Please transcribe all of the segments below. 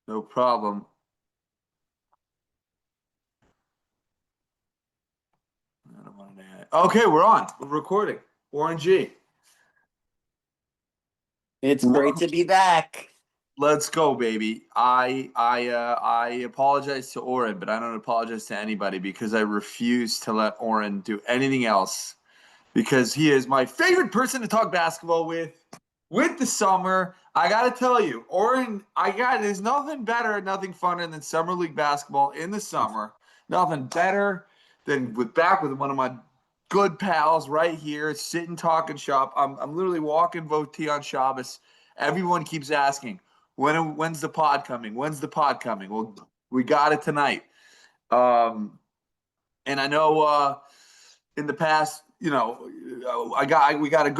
No problem. I don't want to. Okay, we're on. We're recording. Oren G. It's great Welcome. to be back. Let's go, baby. I apologize to Oren, but I don't apologize to anybody because I refuse to let Oren do anything else because he is my favorite person to talk basketball with. With the summer, I gotta tell you, Oren, there's nothing better, nothing funner than summer league basketball in the summer. Nothing better than with one of my good pals right here, sitting talking shop. I'm literally walking Voti on Shabbos. Everyone keeps asking, when's the pod coming? When's the pod coming? Well, we got it tonight. Um, and I know in the past, we got a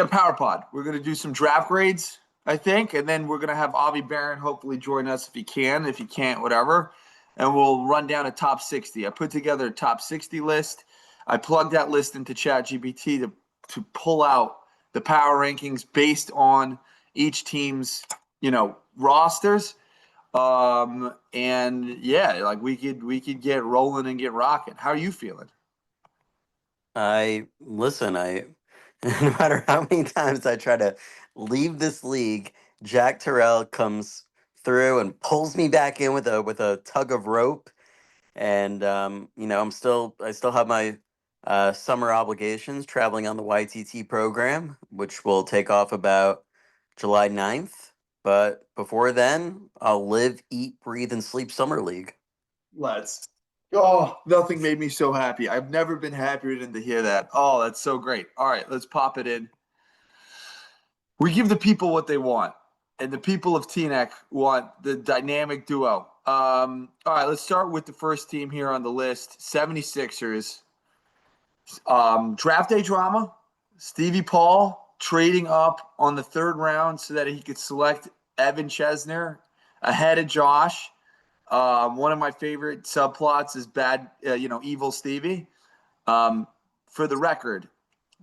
power pod. We're gonna do some draft grades, I think, and then we're gonna have Avi Baron hopefully join us if he can. If he can't, whatever. And we'll run down a top 60. I put together a top 60 list. I plugged that list into ChatGPT to pull out the power rankings based on each team's, rosters. And yeah, like we could get rolling and get rocking. How are you feeling? I listen, I no matter how many times I try to leave this league, Jack Terrell comes through and pulls me back in with a tug of rope. And I still have my summer obligations traveling on the YTT program, which will take off about July 9th. But before then, I'll live, eat, breathe, and sleep summer league. Let's. Oh, nothing made me so happy. I've never been happier than to hear that. Oh, that's so great. All right, let's pop it in. We give the people what they want, and the people of Teaneck want the dynamic duo. All right, let's start with the first team here on the list 76ers. Draft day drama. Stevie Paul trading up on the third round so that he could select Evan Chesner ahead of Josh. One of my favorite subplots is evil Stevie. Um, for the record,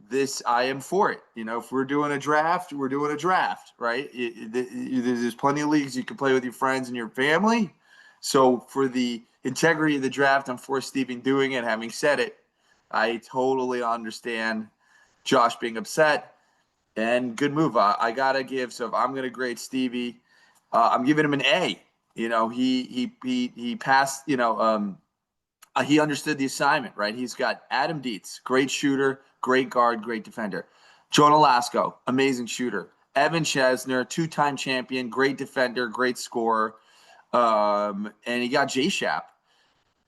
this I am for it. If we're doing a draft, we're doing a draft, right? There's plenty of leagues you can play with your friends and your family. So for the integrity of the draft, I'm for Stevie doing it. Having said it, I totally understand Josh being upset. And good move. I gotta give. So if I'm gonna grade Stevie, I'm giving him an A. He passed. He understood the assignment, right? He's got Adam Dietz, great shooter, great guard, great defender. Jonah Lasco, amazing shooter. Evan Chesner, two-time champion, great defender, great scorer. And he got J Shap.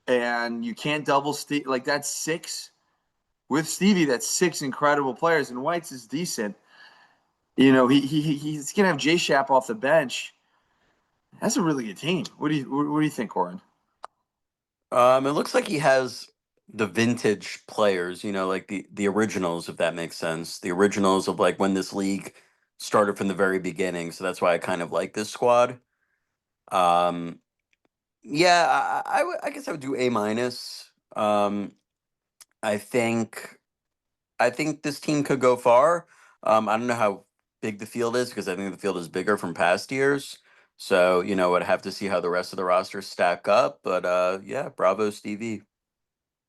And you can't double Steve like that's six with Stevie. That's six incredible players, and White's is decent. He's gonna have J Shap off the bench. That's a really good team. What do you think, Oren? It looks like he has the vintage players, like the originals, if that makes sense. The originals of like when this league started from the very beginning. So that's why I kind of like this squad. Um, yeah, I guess I would do A minus. I think I think this team could go far. I don't know how big the field is because I think the field is bigger from past years. So, I'd have to see how the rest of the rosters stack up. But yeah, bravo, Stevie.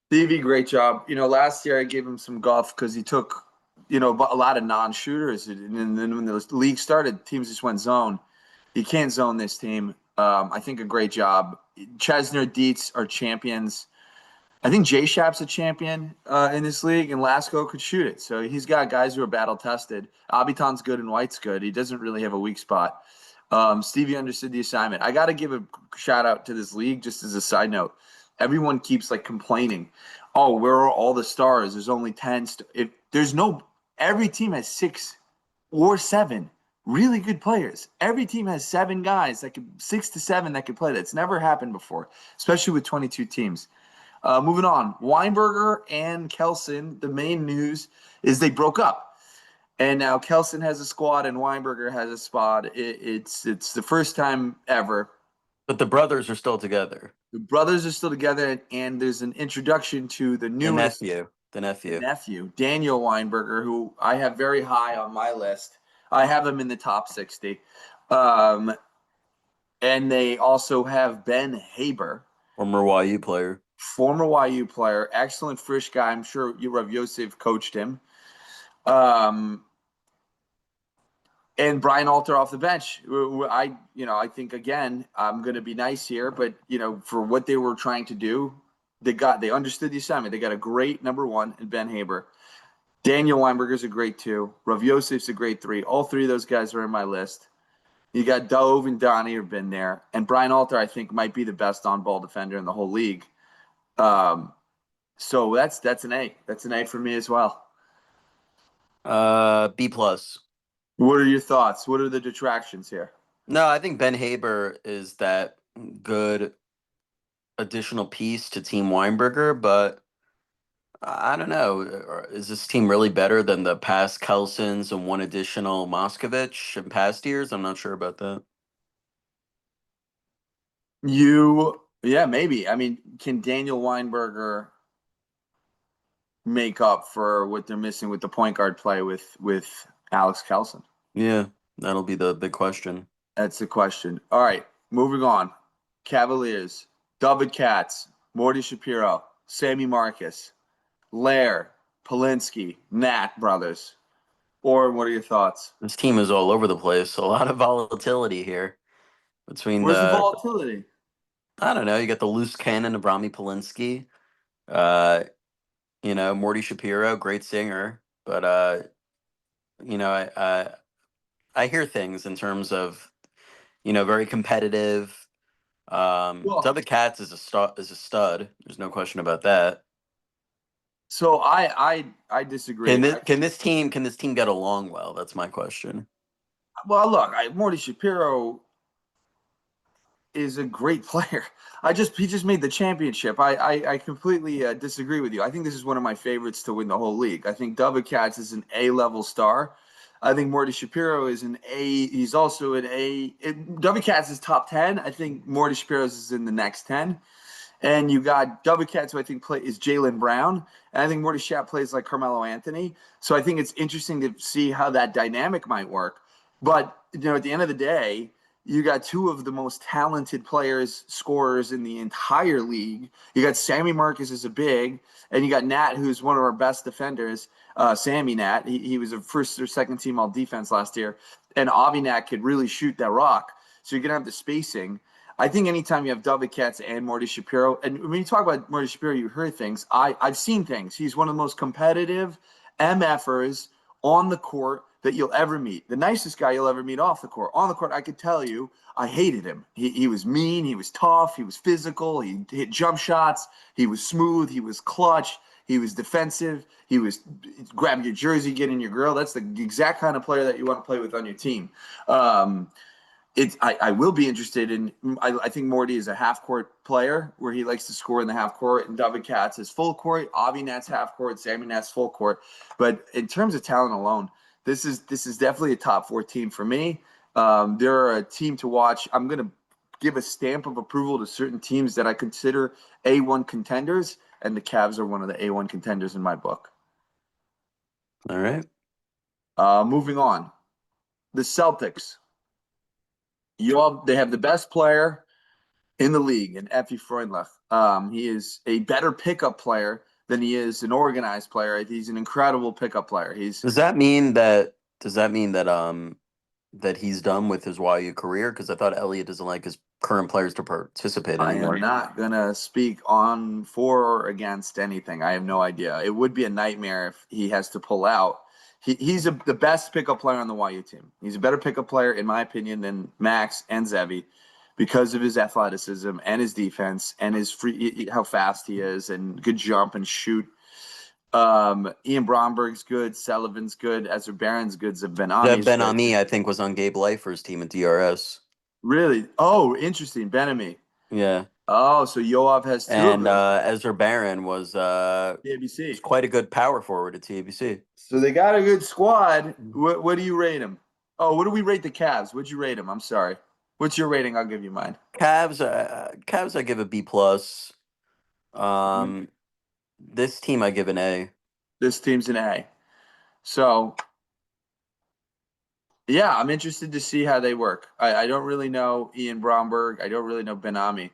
Stevie, great job. Last year I gave him some guff because he took, a lot of non-shooters, and then when the league started, teams just went zone. He can't zone this team. I think a great job. Chesner, Dietz are champions. I think J Shap's a champion in this league, and Lasco could shoot it. So he's got guys who are battle tested. Abiton's good and White's good. He doesn't really have a weak spot. Stevie understood the assignment. I got to give a shout out to this league just as a side note. Everyone keeps like complaining, "Oh, where are all the stars? There's only 10. If there's no, every team has six or seven really good players. Every team has seven guys that could 6 to 7 that could play. That's never happened before, especially with 22 teams. Moving on, Weinberger and Kelson. The main news is they broke up, and now Kelson has a squad and Weinberger has a squad. It's the first time ever. But the brothers are still together. The brothers are still together, and there's an introduction to the The newest nephew. The nephew. nephew, Daniel Weinberger, who I have very high on my list. I have him in the top 60. Um, and they also have Ben Haber, Former YU player. former YU player, excellent fresh guy. I'm sure Rav Yosef coached him. Um, and Brian Alter off the bench. I think again, I'm going to be nice here, but for what they were trying to do, they understood the assignment. They got a great number one in Ben Haber. Daniel Weinberger's a great two. Rav Yosef's a great three. All three of those guys are in my list. You got Dove and Donnie have been there, and Brian Alter I think might be the best on-ball defender in the whole league. So that's an A. That's an A for me as well. B plus. What are your thoughts? What are the detractions here? No, I think Ben Haber is that good additional piece to Team Weinberger, but I don't know. Is this team really better than the past Kelsons and one additional Moskovich in past years? I'm not sure about that. Yeah, maybe. I mean, can Daniel Weinberger make up for what they're missing with the point guard play with Alex Kelson? Yeah, that'll be the big question. That's the question. All right, moving on. Cavaliers, David Katz, Morty Shapiro, Sammy Marcus, Lair, Polinsky, Nat brothers. Or what are your thoughts? This team is all over the place. A lot of volatility here between Where's the the, volatility? I don't know, you got the loose cannon of Rami Polinsky, uh, Morty Shapiro, great singer, but you know, I hear things in terms of, very competitive. Well, David Katz is a stud. There's no question about that. so I disagree. Can this team get along well? That's my question. Well, look, Morty Shapiro is a great player. He just made the championship. I completely disagree with you. I think this is one of my favorites to win the whole league. I think David Katz is an A-level star. I think Morty Shapiro is an A. He's also an A. David Katz is top 10. I think Morty Shapiro's is in the next 10. And you got David Katz, who I think is Jaylen Brown. And I think Morty Shap plays like Carmelo Anthony. So I think it's interesting to see how that dynamic might work. But, at the end of the day, you got two of the most talented players, scorers in the entire league. You got Sammy Marcus as a big, and you got Nat, who's one of our best defenders. Sammy Nat, he was a first or second team all defense last year, and Avi Nat could really shoot that rock. So you're gonna have the spacing. I think anytime you have David Katz and Morty Shapiro, and when you talk about Morty Shapiro, you heard things. I've seen things. He's one of the most competitive MFers on the court that you'll ever meet. The nicest guy you'll ever meet off the court. On the court, I could tell you, I hated him. He was mean, he was tough, he was physical, he hit jump shots, he was smooth, he was clutch, he was defensive, he was grabbing your jersey, getting your grill. That's the exact kind of player that you want to play with on your team. I will be interested in. I think Morty is a half court player where he likes to score in the half court, and David Katz is full court. Avi Nat's half court, Sammy Nat's full court. But in terms of talent alone, this is definitely a top 4 team for me. They're a team to watch. I'm going to give a stamp of approval to certain teams that I consider A1 contenders, and the Cavs are one of the A1 contenders in my book. All right. Moving on, the Celtics. They have the best player in the league in Effie Freundlich. He is a better pickup player than he is an organized player. He's an incredible pickup player. Does that mean that he's done with his YU career? Because I thought Elliott doesn't like his current players to participate I am anymore. not gonna speak on for or against anything. I have no idea. It would be a nightmare if he has to pull out. He's the best pickup player on the YU team. He's a better pickup player, in my opinion, than Max and Zevi because of his athleticism and his defense and his how fast he is and good jump and shoot. Ian Bromberg's good, Sullivan's good, Ezra Barron's good, That Ben-Ami's Ben good. Ami, I think, was on Gabe Leifer's team at DRS. Really? Oh, interesting. Ben-Ami. Yeah. Oh, so Yoav has 2 of And them. Ezra Barron was ABC. quite a good power forward at TABC. So they got a good squad. What do you rate them? Oh, what do we rate the Cavs? What'd you rate them? I'm sorry. What's your rating? I'll give you mine. Cavs, I give a B plus. This team I give an A. This team's an A. So Yeah, I'm interested to see how they work. I don't really know Ian Bromberg. I don't really know Ben Ami.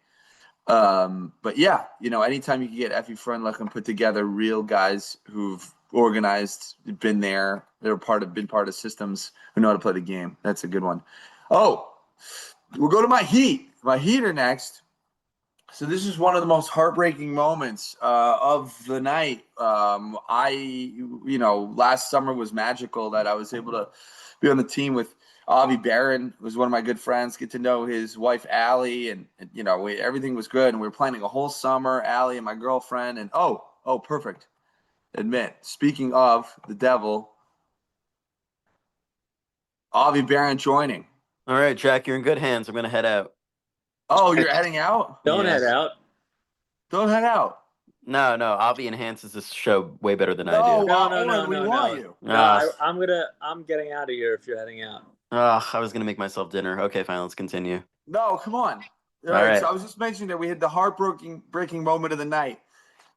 But yeah, anytime you can get Effie Friendlich and put together real guys who've organized, been there, been part of systems, who know how to play the game. That's a good one. Oh, we'll go to my Heat. My Heat are next. So this is one of the most heartbreaking moments of the night. Last summer was magical that I was able to be on the team with Avi Baron, who was one of my good friends. Get to know his wife Allie, and everything was good. And we were planning a whole summer. Allie and my girlfriend, and perfect. Admit. Speaking of the devil, Avi Baron joining. All right, Jack, you're in good hands. I'm gonna head out. Oh, you're heading out? Don't head Yes. out. Don't head out. No, Avi enhances this show way better than I No, do. No, no, Oren, no, we no, want no. you. No, I'm getting out of here if you're heading out. I was gonna make myself dinner. Okay, fine, let's continue. No, come on. All All right. right. So I was just mentioning that we had the heartbreaking breaking moment of the night.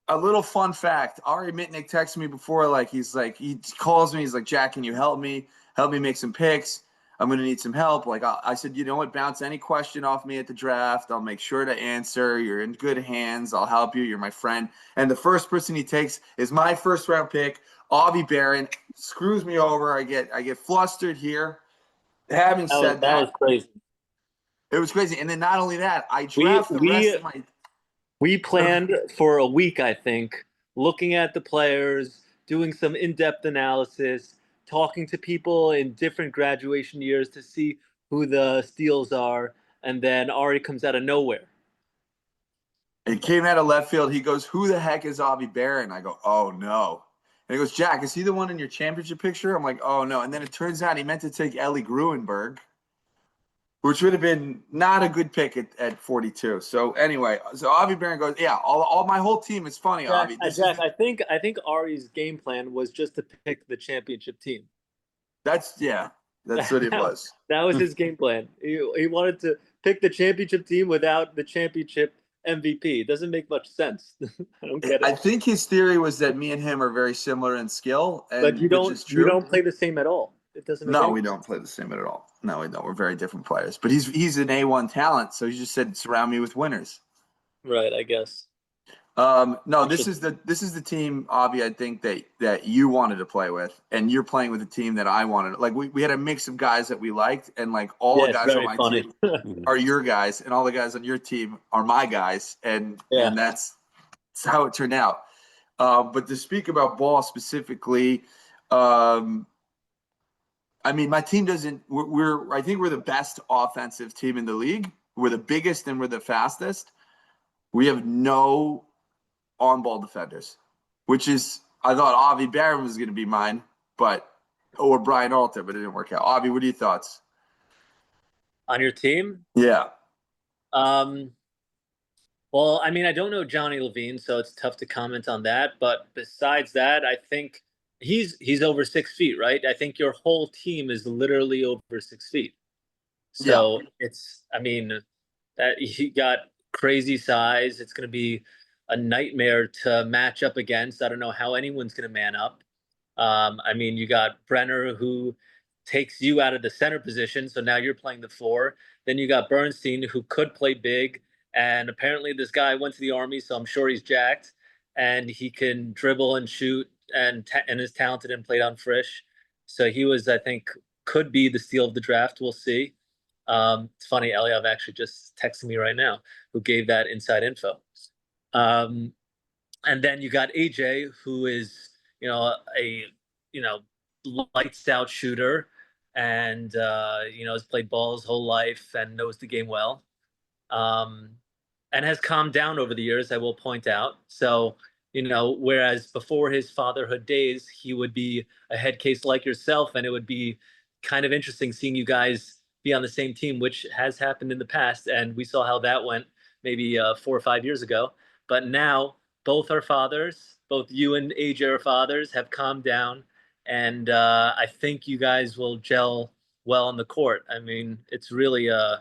A little fun fact: Ari Mitnick texted me before, he calls me. He's like, "Jack, can you help me? Help me make some picks. I'm gonna need some help." Like I said, you know what? Bounce any question off me at the draft. I'll make sure to answer. You're in good hands. I'll help you. You're my friend. And the first person he takes is my first round pick, Avi Baron. Screws me over. I get flustered here. Having said That was that, crazy. it was crazy. And then not only that, I We draft the rest we of my. we planned for a week, I think, looking at the players, doing some in-depth analysis, talking to people in different graduation years to see who the steals are, and then Ari comes out of nowhere. It came out of left field. He goes, "Who the heck is Avi Baron?" I go, "Oh no." And he goes, "Jack, is he the one in your championship picture?" I'm like, "Oh no." And then it turns out he meant to take Ellie Gruenberg, which would have been not a good pick at 42. So anyway, so Avi Baron goes, "Yeah, all my whole team is funny, Avi. Jack, I think Ari's game plan was just to pick the championship team. That's what it was." That was his game plan. He wanted to pick the championship team without the championship MVP. It doesn't make much sense. I don't get I it. think his theory was that me and him are very similar in skill, But and which is you true. don't play the same at all. It doesn't make No, any we don't play the same at all. No, we don't. We're very different players. But he's an A1 talent, so he just said surround me with winners. Right, I guess. No, this is the team, Avi. I think that you wanted to play with, and you're playing with a team that I wanted. Like we had a mix of guys that we liked, and like all Yeah, the it's guys on very my funny. team are your guys, and all the guys on your team are my guys, and Yeah. that's how it turned out. But to speak about ball specifically, I mean, my team doesn't. I think we're the best offensive team in the league. We're the biggest and we're the fastest. We have no on-ball defenders, which is I thought Avi Baron was going to be mine, or Brian Alter, but it didn't work out. Avi, what are your thoughts? On your team? Yeah, Um, well, I mean, I don't know Johnny Levine, so it's tough to comment on that. But besides that, I think he's over 6 feet, right? I think your whole team is literally over 6 feet. yeah. So I mean, that he got crazy size. It's going to be a nightmare to match up against. I don't know how anyone's going to man up. I mean, you got Brenner who takes you out of the center position, so now you're playing the four. Then you got Bernstein who could play big, and apparently this guy went to the army, so I'm sure he's jacked and he can dribble and shoot and is talented and played on Frisch. So he was, I think, could be the steal of the draft. We'll see. It's funny, Eliav actually just texted me right now, who gave that inside info. Um, and then you got AJ, who is a you know lights out shooter, and has played ball his whole life and knows the game well. Um, and has calmed down over the years, I will point out. So, whereas before his fatherhood days, he would be a head case like yourself, and it would be kind of interesting seeing you guys be on the same team, which has happened in the past. And we saw how that went maybe 4 or 5 years ago. But now both are fathers, both you and AJ are fathers, have calmed down. And I think you guys will gel well on the court. I mean, it's really a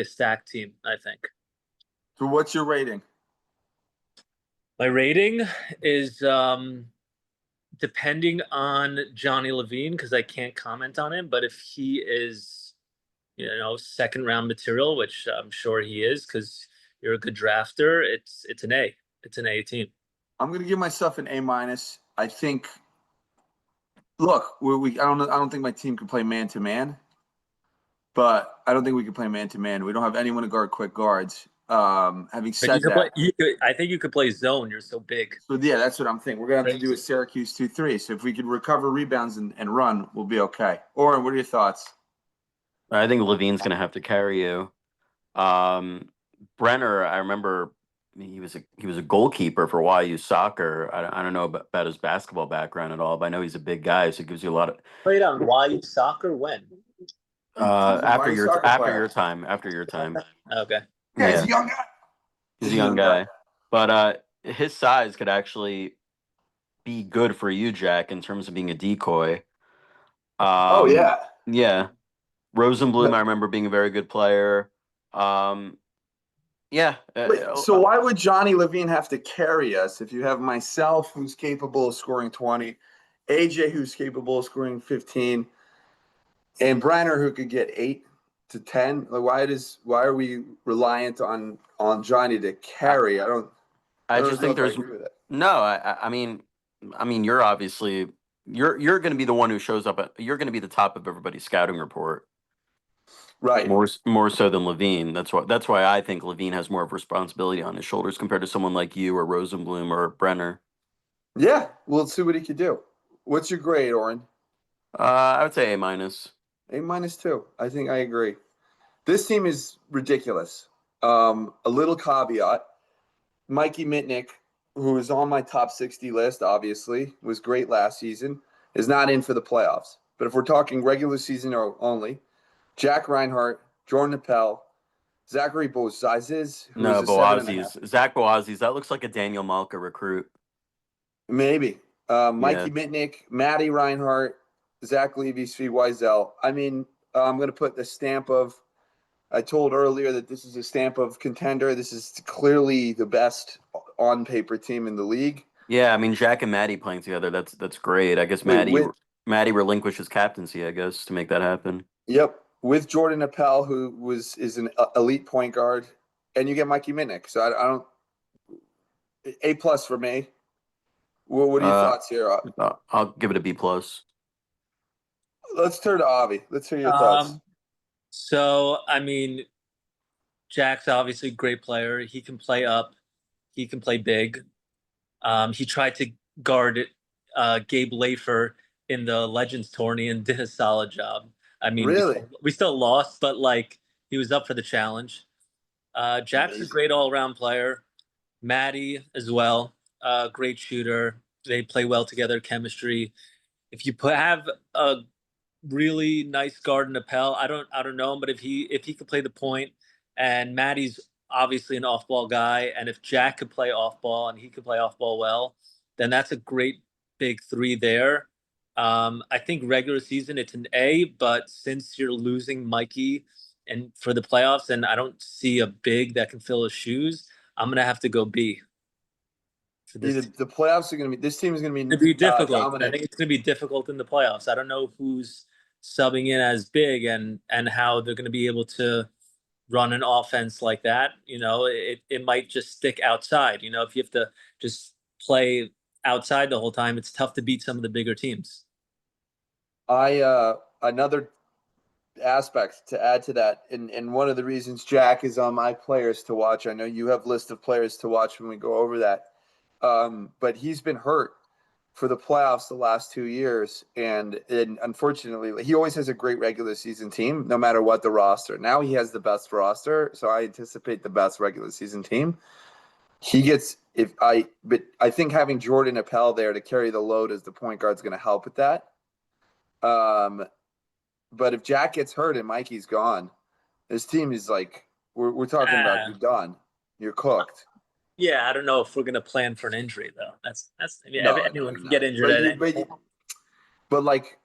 stacked team, I think. So what's your rating? My rating is depending on Johnny Levine, because I can't comment on him, but if he is, second round material, which I'm sure he is, because you're a good drafter, it's an A. It's an A team. I'm going to give myself an A-. I think. Look, I don't think my team can play man to man, but I don't think we can play man to man. We don't have anyone to guard quick guards. Having But you said could that, I think you could play zone. You're so big. so yeah, that's what I'm thinking. We're gonna have to do a Crazy. Syracuse 2-3. So if we could recover rebounds and run, we'll be okay. Oren, what are your thoughts? I think Levine's going to have to carry you. Brenner, I remember he was a goalkeeper for YU soccer. I don't know about his basketball background at all, but I know he's a big guy, so it gives you a lot of. Played on YU soccer when? After YU your soccer player. after your time. Okay. Yeah, he's Yeah, a young guy. he's a young guy, but his size could actually be good for you, Jack, in terms of being a decoy. Oh yeah. Yeah. Rosenblum, I remember being a very good player. Yeah. Wait, so why would Johnny Levine have to carry us if you have myself, who's capable of scoring 20, AJ, who's capable of scoring 15, and Brenner, who could get 8 to 10? Like, why are we reliant on Johnny to carry? I don't just think know if I there's agree with that. no. I mean, you're obviously you're going to be the one who shows up. You're going to be the top of everybody's scouting report. Right. More so than Levine. That's why I think Levine has more of responsibility on his shoulders compared to someone like you or Rosenblum or Brenner. Yeah, we'll see what he could do. What's your grade, Oren? I would say A-. A- too. I think I agree. This team is ridiculous. A little caveat: Mikey Mitnick, who is on my top 60 list, obviously was great last season, is not in for the playoffs. But if we're talking regular season only, Jack Reinhart, Jordan Appel, Zachary Bozizes, who is No, a 7.5. Zach Boazzi's. That looks like a Daniel Malka recruit. Maybe. Yeah. Mikey Mitnick, Matty Reinhart, Zach Levy, Svi Wiesel. I mean, I'm going to put the stamp of, I told earlier that this is a stamp of contender. This is clearly the best on paper team in the league. Yeah, I mean Jack and Maddie playing together. That's great. I guess Maddie relinquished his captaincy, I guess, to make that happen. Yep, with Jordan Appel, who is an elite point guard, and you get Mikey Mitnick. So I don't A+ for me. What are your thoughts here? I'll give it a B+. Let's turn to Avi. Let's hear your thoughts. So I mean, Jack's obviously a great player. He can play up. He can play big. He tried to guard Gabe Lafer in the Legends tourney and did a solid job. I mean, Really? we still lost, but like he was up for the challenge. Jack's a great all-around player. Maddie as well, great shooter. They play well together, chemistry. If you have a really nice guard in Appel, I don't know him, but if he could play the point, and Maddie's obviously an off-ball guy, and if Jack could play off-ball and he could play off-ball well, then that's a great big three there. I think regular season it's an A, but since you're losing Mikey and for the playoffs, and I don't see a big that can fill his shoes, I'm gonna have to go B. For this The playoffs are going to be. This team is going to to be difficult. I dominant. think it's going to be difficult in the playoffs. I don't know who's subbing in as big and how they're going to be able to run an offense like that. It might just stick outside. If you have to just play outside the whole time, it's tough to beat some of the bigger teams. Another aspect to add to that, and one of the reasons Jack is on my players to watch. I know you have list of players to watch when we go over that. But he's been hurt for the playoffs the last 2 years. And unfortunately, he always has a great regular season team, no matter what the roster. Now he has the best roster, so I anticipate the best regular season team. But I think having Jordan Appel there to carry the load as the point guard is going to help with that. But if Jack gets hurt and Mikey's gone, this team is like, we're talking about you're done. You're cooked. Yeah, I don't know if we're going to plan for an injury though. Anyone can get injured at any point. But like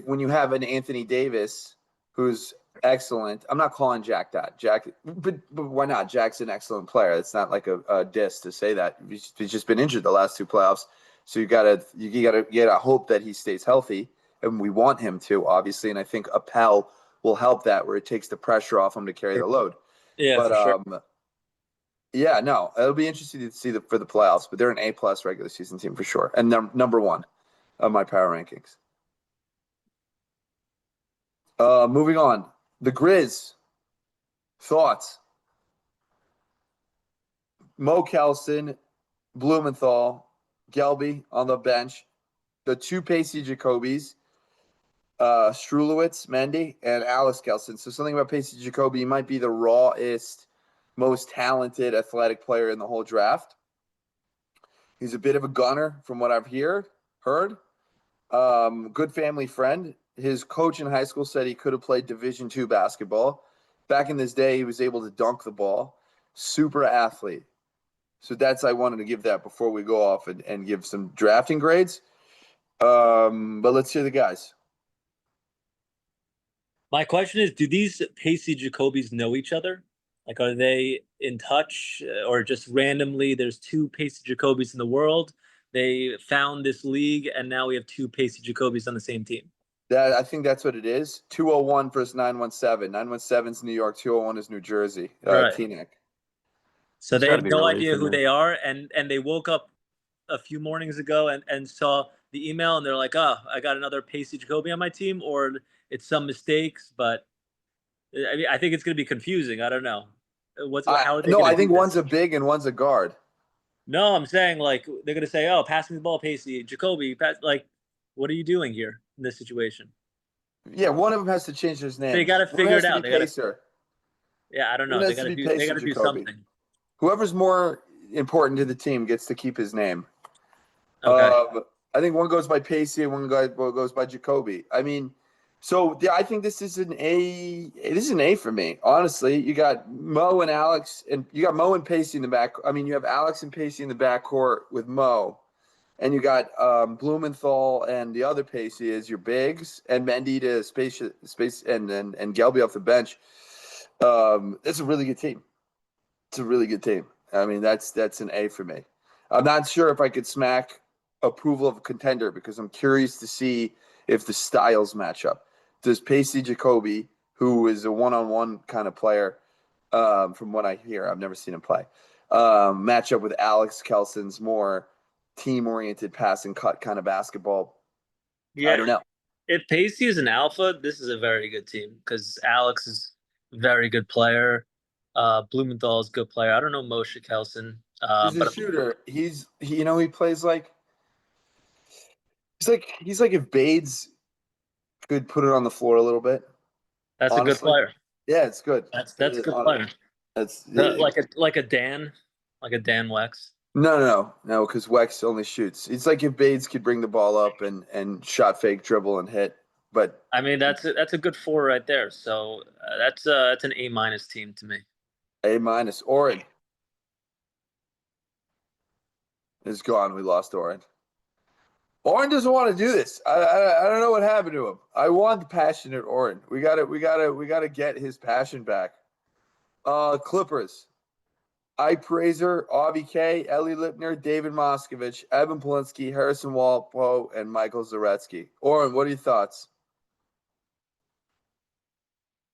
when you have an Anthony Davis who's excellent, I'm not calling Jack that. But why not? Jack's an excellent player. It's not like a diss to say that. He's just been injured the last 2 playoffs. So you gotta hope that he stays healthy, and we want him to, obviously. And I think Appel will help that, where it takes the pressure off him to carry the load. Yeah, But for sure. yeah, no, it'll be interesting to see for the playoffs. But they're an A+ regular season team for sure, and number one of my power rankings. Moving on, the Grizz. Thoughts? Mo Kelson, Blumenthal, Gelby on the bench, the two Pacey Jacobys, Strulowitz, Mendy, and Alex Kelson. So something about Pacey Jacoby, he might be the rawest, most talented athletic player in the whole draft. He's a bit of a gunner from what I've heard. Good family friend. His coach in high school said he could have played Division II basketball. Back in this day, he was able to dunk the ball. Super athlete. So I wanted to give that before we go off and give some drafting grades. But let's hear the guys. My question is, do these Pacey Jacobys know each other? Like, are they in touch, or just randomly there's two Pacey Jacobys in the world? They found this league, and now we have two Pacey Jacobys on the same team. I think that's what it is. 201 versus 917. 917 is New York. 201 is New Jersey. Right. Teaneck. So It's they gotta have be no related idea who then. they are, and they woke up a few mornings ago and saw the email, and they're like, "Oh, I got another Pacey Jacoby on my team," or it's some mistakes. But I mean, I think it's going to be confusing. I don't know. How are they No, going I to do think this? one's a big and one's a guard. No, I'm saying like they're going to say, "Oh, passing the ball, Pacey Jacoby." Like, what are you doing here in this situation? Yeah, one of them has to change his name. They got to One figure has it to be out. They got to. Pacer. Yeah, I don't One know. has to be They got Pacer to do Jacoby. something. Whoever's more important to the team gets to keep his name. Okay. I think one goes by Pacey and one goes by Jacoby. I mean, so yeah, I think this is an A. This is an A for me, honestly. You got Mo and Alex, and you got Mo and Pacey in the back. I mean, you have Alex and Pacey in the backcourt with Mo, and you got Blumenthal and the other Pacey as your bigs, and Mendy to space and Gelby off the bench. It's a really good team. It's a really good team. I mean, that's an A for me. I'm not sure if I could smack approval of a contender because I'm curious to see if the styles match up. Does Pacey Jacoby, who is a one-on-one kind of player, from what I hear, I've never seen him play, match up with Alex Kelson's more team-oriented pass and cut kind of basketball? Yeah. I don't know. If Pacey is an alpha, this is a very good team because Alex is a very good player. Blumenthal is a good player. I don't know Moshe Kelson, He's a but shooter. He plays like he's like if Bades could put it on the floor a little bit. that's a good Honestly, player. yeah, it's good. That's a good player. That's Like a Dan, like a Dan Wex. no, because Wex only shoots. It's like if Bades could bring the ball up and shot fake, dribble, and hit. But I mean, that's a good four right there. So that's an A- team to me. A-. Oren is gone. We lost Oren. Oren doesn't want to do this. I don't know what happened to him. I want the passionate Oren. We gotta get his passion back. Clippers. Ike Prazer, Avi K, Ellie Lipner, David Moskovich, Evan Polinsky, Harrison Walpo, and Michael Zaretsky. Oren, what are your thoughts?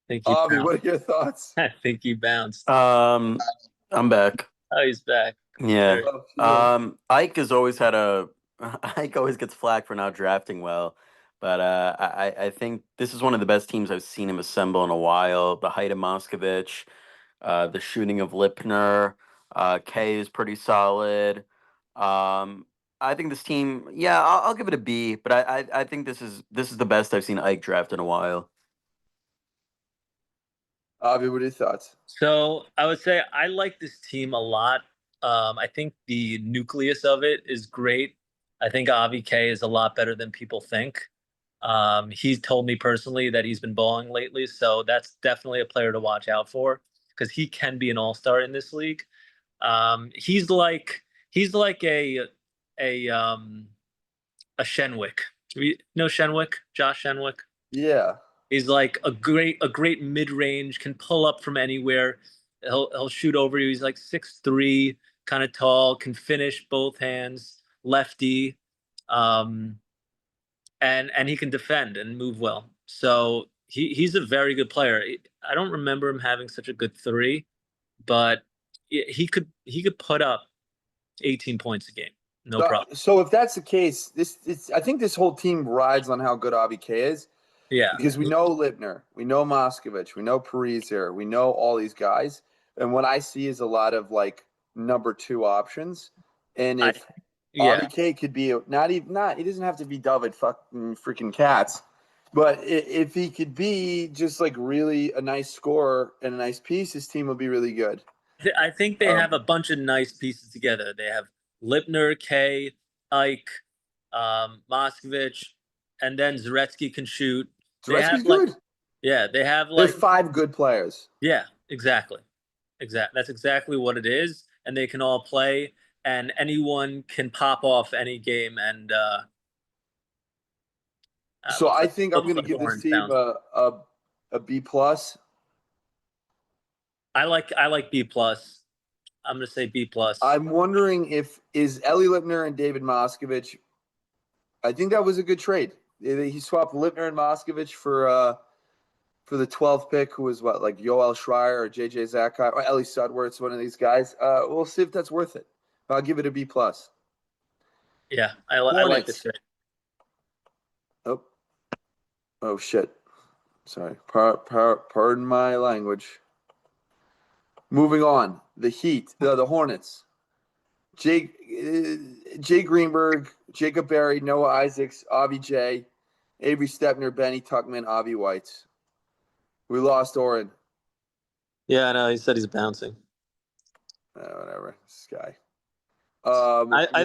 I think he Avi, bounced. what are your thoughts? I think he bounced. I'm back. Oh, he's back. Yeah. Oh, Ike has always had a Ike always gets flack for not drafting well. But I think this is one of the best teams I've seen him assemble in a while. The height of Moskovich, the shooting of Lipner, K is pretty solid. I think this team, yeah, I'll give it a B, but I think this is the best I've seen Ike draft in a while. Avi, what are your thoughts? So I would say I like this team a lot. I think the nucleus of it is great. I think Avi K is a lot better than people think. He's told me personally that he's been balling lately, so that's definitely a player to watch out for because he can be an all-star in this league. He's like a Shenwick. You know Shenwick, Josh Shenwick. Yeah. He's like a great mid-range, can pull up from anywhere. He'll shoot over you. He's like 6'3", kind of tall, can finish both hands, lefty, um, and he can defend and move well. So he's a very good player. I don't remember him having such a good three, but he could put up 18 points a game, no problem. So if that's the case, I think this whole team rides on how good Avi K is. Yeah, Because we know Lipner, we know Moskovich, we know Pariser, we know all these guys. And what I see is a lot of like number two options. And I if yeah. RBK could be not he doesn't have to be David fucking freaking Cats, but if he could be just like really a nice scorer and a nice piece, his team will be really good. I think they have a bunch of nice pieces together. They have Lipner, K, Ike, Moskovich, and then Zaretsky can shoot. They have Zaretsky's good. they have There's like, 5 good players. yeah, exactly. That's exactly what it is. And they can all play, and anyone can pop off any game. And So I think I'm looks going to like give this Orange team sounds. a B plus. I like B plus. I'm gonna say B plus. I'm wondering if is Ellie Lipner and David Moskovich. I think that was a good trade. He swapped Lipner and Moskovich for the 12th pick, who was what, like Yoel Schreier or JJ Zakai or Ellie Sudworth's one of these guys. We'll see if that's worth it. I'll give it a B plus. Yeah, I like this Hornets. trade. Oh shit. Sorry. Pardon my language. Moving on. The Heat. The Hornets. Jay Greenberg, Jacob Berry, Noah Isaacs, Avi J, Avery Stepner, Benny Tuckman, Avi Whites. We lost Oren. Yeah, I know. He said he's bouncing. Whatever. This guy. I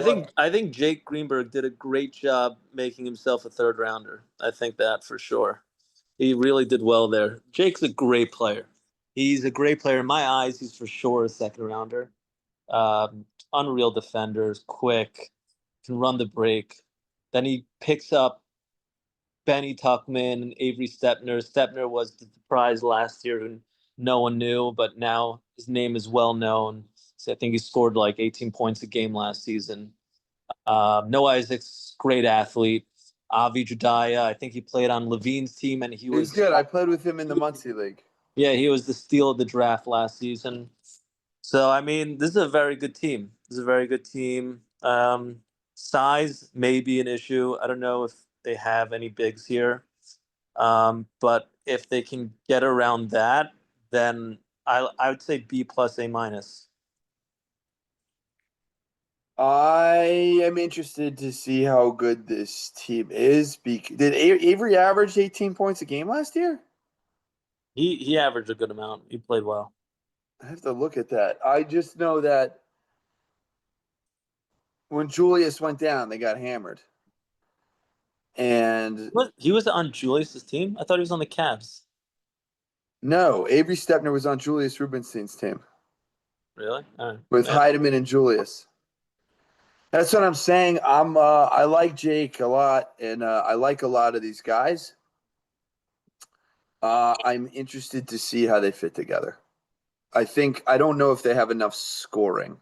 think Jake Greenberg did a great job making himself a third rounder. I think that for sure. He really did well there. Jake's a great player. He's a great player. In my eyes, he's for sure a second rounder. Unreal defenders, quick, can run the break. Then he picks up Benny Tuckman and Avery Stepner. Stepner was the prize last year, and no one knew, but now his name is well known. So I think he scored like 18 points a game last season. Noah Isaacs, great athlete. Avi Judaya, I think he played on Levine's team, and He's good. I played with him in the Muncie League. yeah, he was the steal of the draft last season. So I mean, this is a very good team. This is a very good team. Size may be an issue. I don't know if they have any bigs here, but if they can get around that, then I would say B plus A minus. I am interested to see how good this team is. Did Avery average 18 points a game last year? He averaged a good amount. He played well. I have to look at that. I just know that when Julius went down, they got hammered. And He was on Julius's team. I thought he was on the Cavs. no, Avery Stepner was on Julius Rubinstein's team Really? with Yeah. Heidemann and Julius. That's what I'm saying. I like Jake a lot, and I like a lot of these guys. I'm interested to see how they fit together. I don't know if they have enough scoring.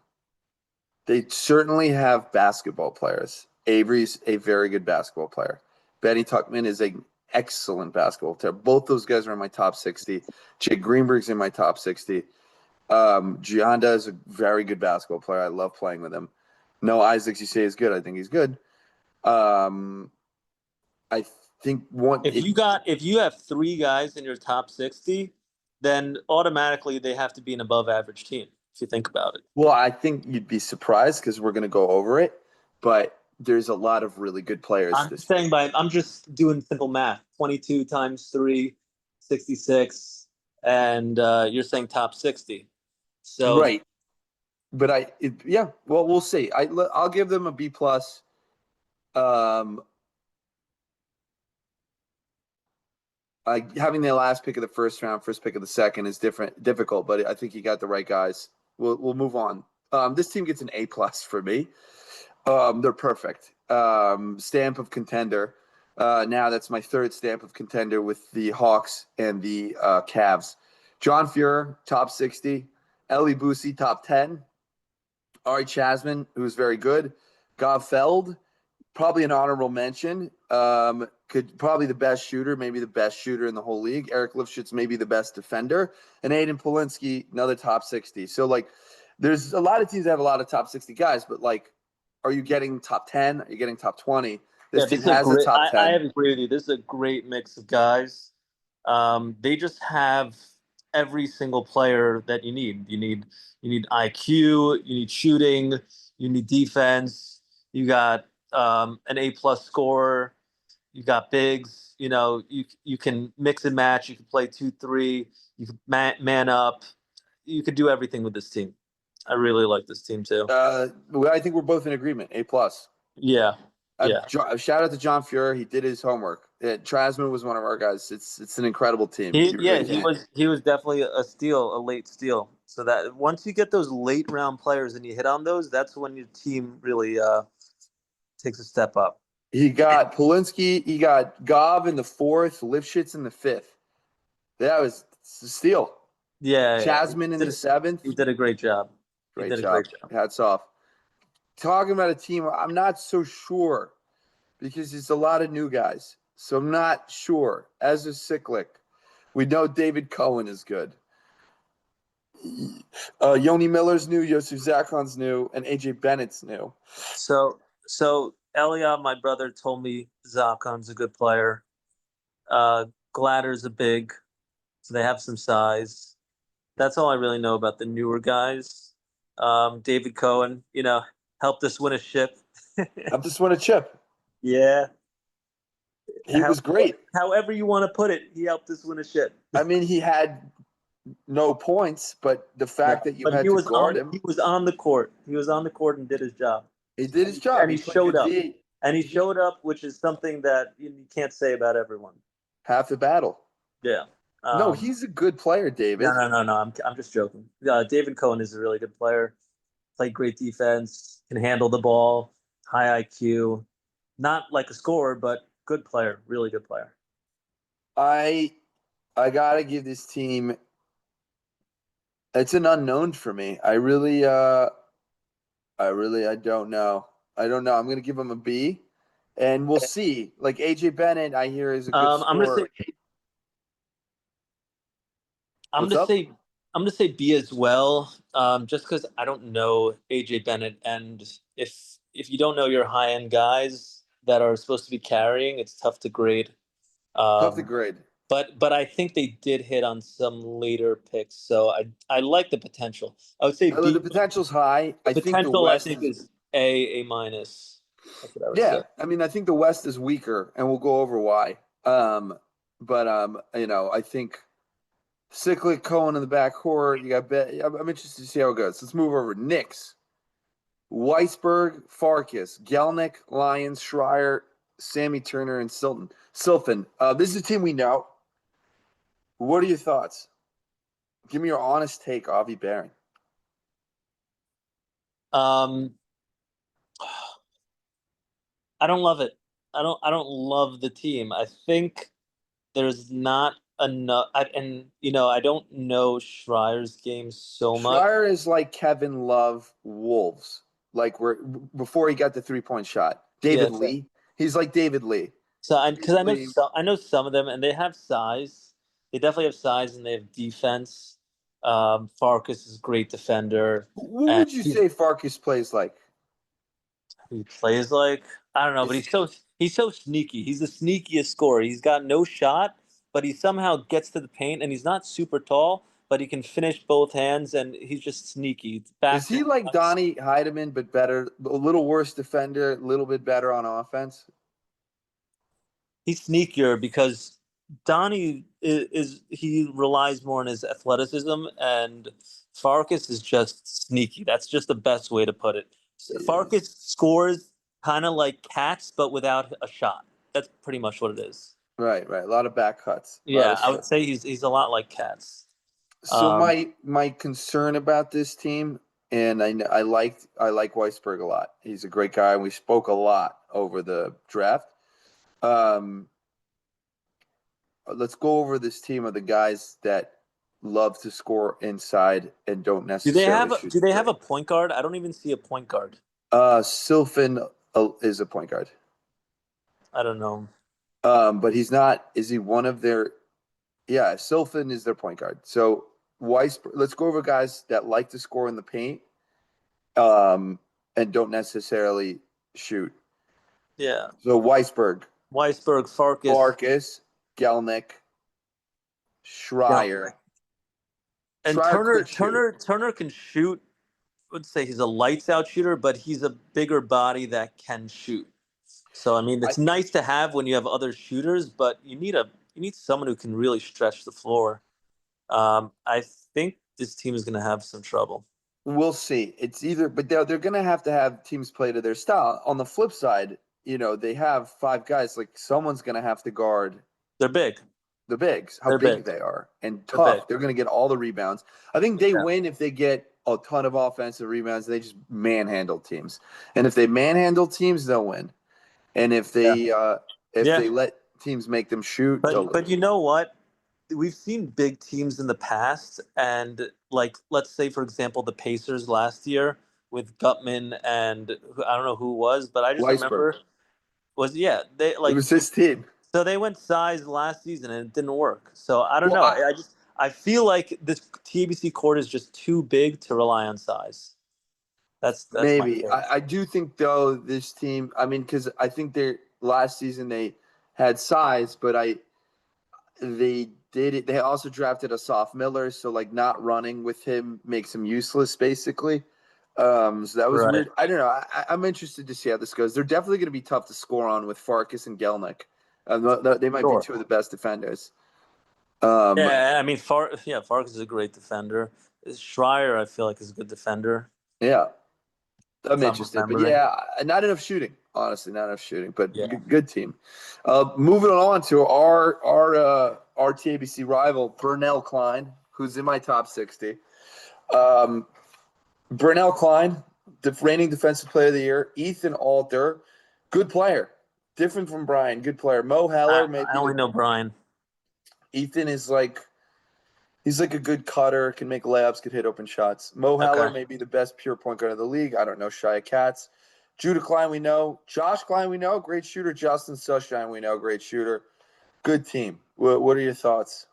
They certainly have basketball players. Avery's a very good basketball player. Benny Tuckman is an excellent basketball player. Both those guys are in my top 60. Jake Greenberg's in my top 60. Gianda is a very good basketball player. I love playing with him. No, Isaacs, you say is good. I think he's good. I think If you have three guys in your top 60, then automatically they have to be an above average team, if you think about it. Well, I think you'd be surprised because we're going to go over it, but there's a lot of really good players. I'm just doing simple math. 22 times 3, 66, and you're saying top 60. So right. But well, we'll see. I'll give them a B plus. Having the last pick of the first round, first pick of the second is difficult, but I think you got the right guys. We'll move on. This team gets an A plus for me. They're perfect. Stamp of contender. Now that's my third stamp of contender with the Hawks and the Cavs. John Fuhrer, top 60. Eli Boosie, top 10. Ari Chasman, who's very good. Goffeld, probably an honorable mention. Probably the best shooter, maybe the best shooter in the whole league. Eric Lifshitz, maybe the best defender, and Aiden Polinsky, another top 60. So like, there's a lot of teams that have a lot of top 60 guys, but like, are you getting top 10? Are you getting top 20? This team has a top 10. I have agree with you. This is a great mix of guys. They just have every single player that you need. You need IQ, you need shooting, you need defense. You got an A+ scorer. You got bigs. You can mix and match. You can play 2-3. You can man up. You could do everything with this team. I really like this team too. I think we're both in agreement. A+. Yeah. Yeah. Shout out to John Fuhrer. He did his homework. Trasman was one of our guys. It's an incredible team. He was definitely a steal, a late steal. So that once you get those late round players and you hit on those, that's when your team really takes a step up. He got Polinsky. He got Gov in the 4th, Lifshitz in the 5th. That was a steal. Yeah. Chasman in the 7th. He did a great job. Great job. Hats off. Talking about a team, I'm not so sure because it's a lot of new guys. So I'm not sure. As a cyclic, we know David Cohen is good. Yoni Miller's new, Yosef Zakon's new, and AJ Bennett's new. So Elliot, my brother, told me Zakon's a good player. Gladder's a big, so they have some size. That's all I really know about the newer guys. David Cohen, helped us win a ship. Helped us win a chip. Yeah. He was great. However you want to put it, he helped us win a ship. I mean, he had no points, but the fact that you had to guard him. He was on the court. He was on the court and did his job. He did his job. And he showed up. And he showed up, which is something that you can't say about everyone. Half the battle. Yeah. No, he's a good player, David. No. I'm just joking. David Cohen is a really good player. Played great defense. Can handle the ball. High IQ. Not like a scorer, but good player. Really good player. I gotta give this team. It's an unknown for me. I don't know. I'm gonna give him a B, and we'll see. Like AJ Bennett, I hear is a good scorer. I'm gonna say B as well. Just because I don't know AJ Bennett, and if you don't know your high end guys that are supposed to be carrying, it's tough to grade. Tough to grade. But I think they did hit on some later picks, so I like the potential. I would say B. The potential's high. I think the West is A minus. That's what I would say. say. I mean, I think the West is weaker, and we'll go over why. I think cyclic Cohen in the backcourt. You got I'm interested to see how it goes. Let's move over. Knicks. Weisberg, Farkas, Gelnick, Lyons, Schreier, Sammy Turner, and Silfen. This is a team we know. What are your thoughts? Give me your honest take, Avi Baron. I don't love it. I don't love the team. I think there's not enough. I don't know Schreier's game so much. Schreier is like Kevin Love Wolves. Like before he got the 3-point shot. David Lee. He's like David Lee. So because I know some of them, and they have size. They definitely have size, and they have defense. Farkas is a great defender. What would you say Farkas plays like? He plays like, I don't know, but he's so sneaky. He's the sneakiest scorer. He's got no shot, but he somehow gets to the paint, and he's not super tall, but he can finish both hands, and he's just sneaky. Is he like Donnie Heidemann, but better, a little worse defender, a little bit better on offense? He's sneakier because Donnie he relies more on his athleticism, and Farkas is just sneaky. That's just the best way to put it. Farkas scores kind of like Cats, but without a shot. That's pretty much what it is. Right. A lot of back cuts. Yeah, I would say he's a lot like Cats. So my concern about this team, and I like Weisberg a lot. He's a great guy, and we spoke a lot over the draft. Let's go over this team of the guys that love to score inside and don't necessarily shoot. Do they have a point guard? I don't even see a point guard. Sylvan is a point guard. I don't know. But he's not. Is he one of their? Yeah, Sylvan is their point guard. So Weiss. Let's go over guys that like to score in the paint, and don't necessarily shoot. Yeah. So Weisberg, Farkas. Farkas, Gelnick, Schreier. And Schreier could shoot. Turner can shoot. I would say he's a lights out shooter, but he's a bigger body that can shoot. So I mean, it's nice to have when you have other shooters, but you need someone who can really stretch the floor. I think this team is going to have some trouble. We'll see. It's either, but they're going to have teams play to their style. On the flip side, they have 5 guys. Like someone's going to have to guard. They're big. The bigs, how They're big big. they are, and They're tough. big. They're going to get all the rebounds. I think they win if they get a ton of offensive rebounds. They just manhandle teams, and if they manhandle teams, they'll win. And if they they let teams make them shoot, but you know what? We've seen big teams in the past, and like let's say for example the Pacers last year with Gutman and I don't know who it was, but I just remember they it was his team. So they went size last season and it didn't work. So I don't know. I feel like this TBC court is just too big to rely on size. That's maybe. I do think though this team. I mean, because I think last season they had size, but they did it. They also drafted a soft Miller, so like not running with him makes him useless basically. So that was weird. I don't know. I'm interested to see how this goes. They're definitely going to be tough to score on with Farkas and Gelnick. They might be 2 of the best defenders. I mean, Farkas is a great defender. Schreier, I feel like, is a good defender. Yeah, I'm interested, but not enough shooting. Honestly, not enough shooting, but good team. Moving on to our TABC rival, Burnell Klein, who's in my top 60. Burnell Klein, the reigning defensive player of the year. Ethan Alter, good player. Different from Brian, good player. Mo Heller, maybe. I only know Brian. Ethan is he's like a good cutter, can make layups, could hit open shots. Mo Heller may be the best pure point guard of the league. I don't know. Shia Katz. Judah Klein, we know. Josh Klein, we know. Great shooter. Justin Sushine, we know. Great shooter. Good team. What are your thoughts?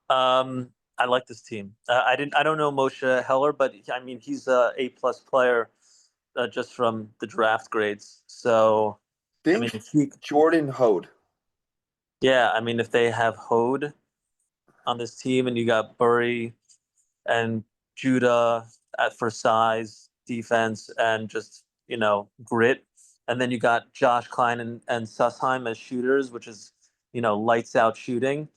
I like this team. I don't know Moshe Heller, but I mean he's a A+ player just from the draft grades. So Jordan Hode. Yeah, I mean if they have Hode on this team, and you got Burry and Judah for size, defense, and just grit, and then you got Josh Klein and Sussheim as shooters, which is lights out shooting.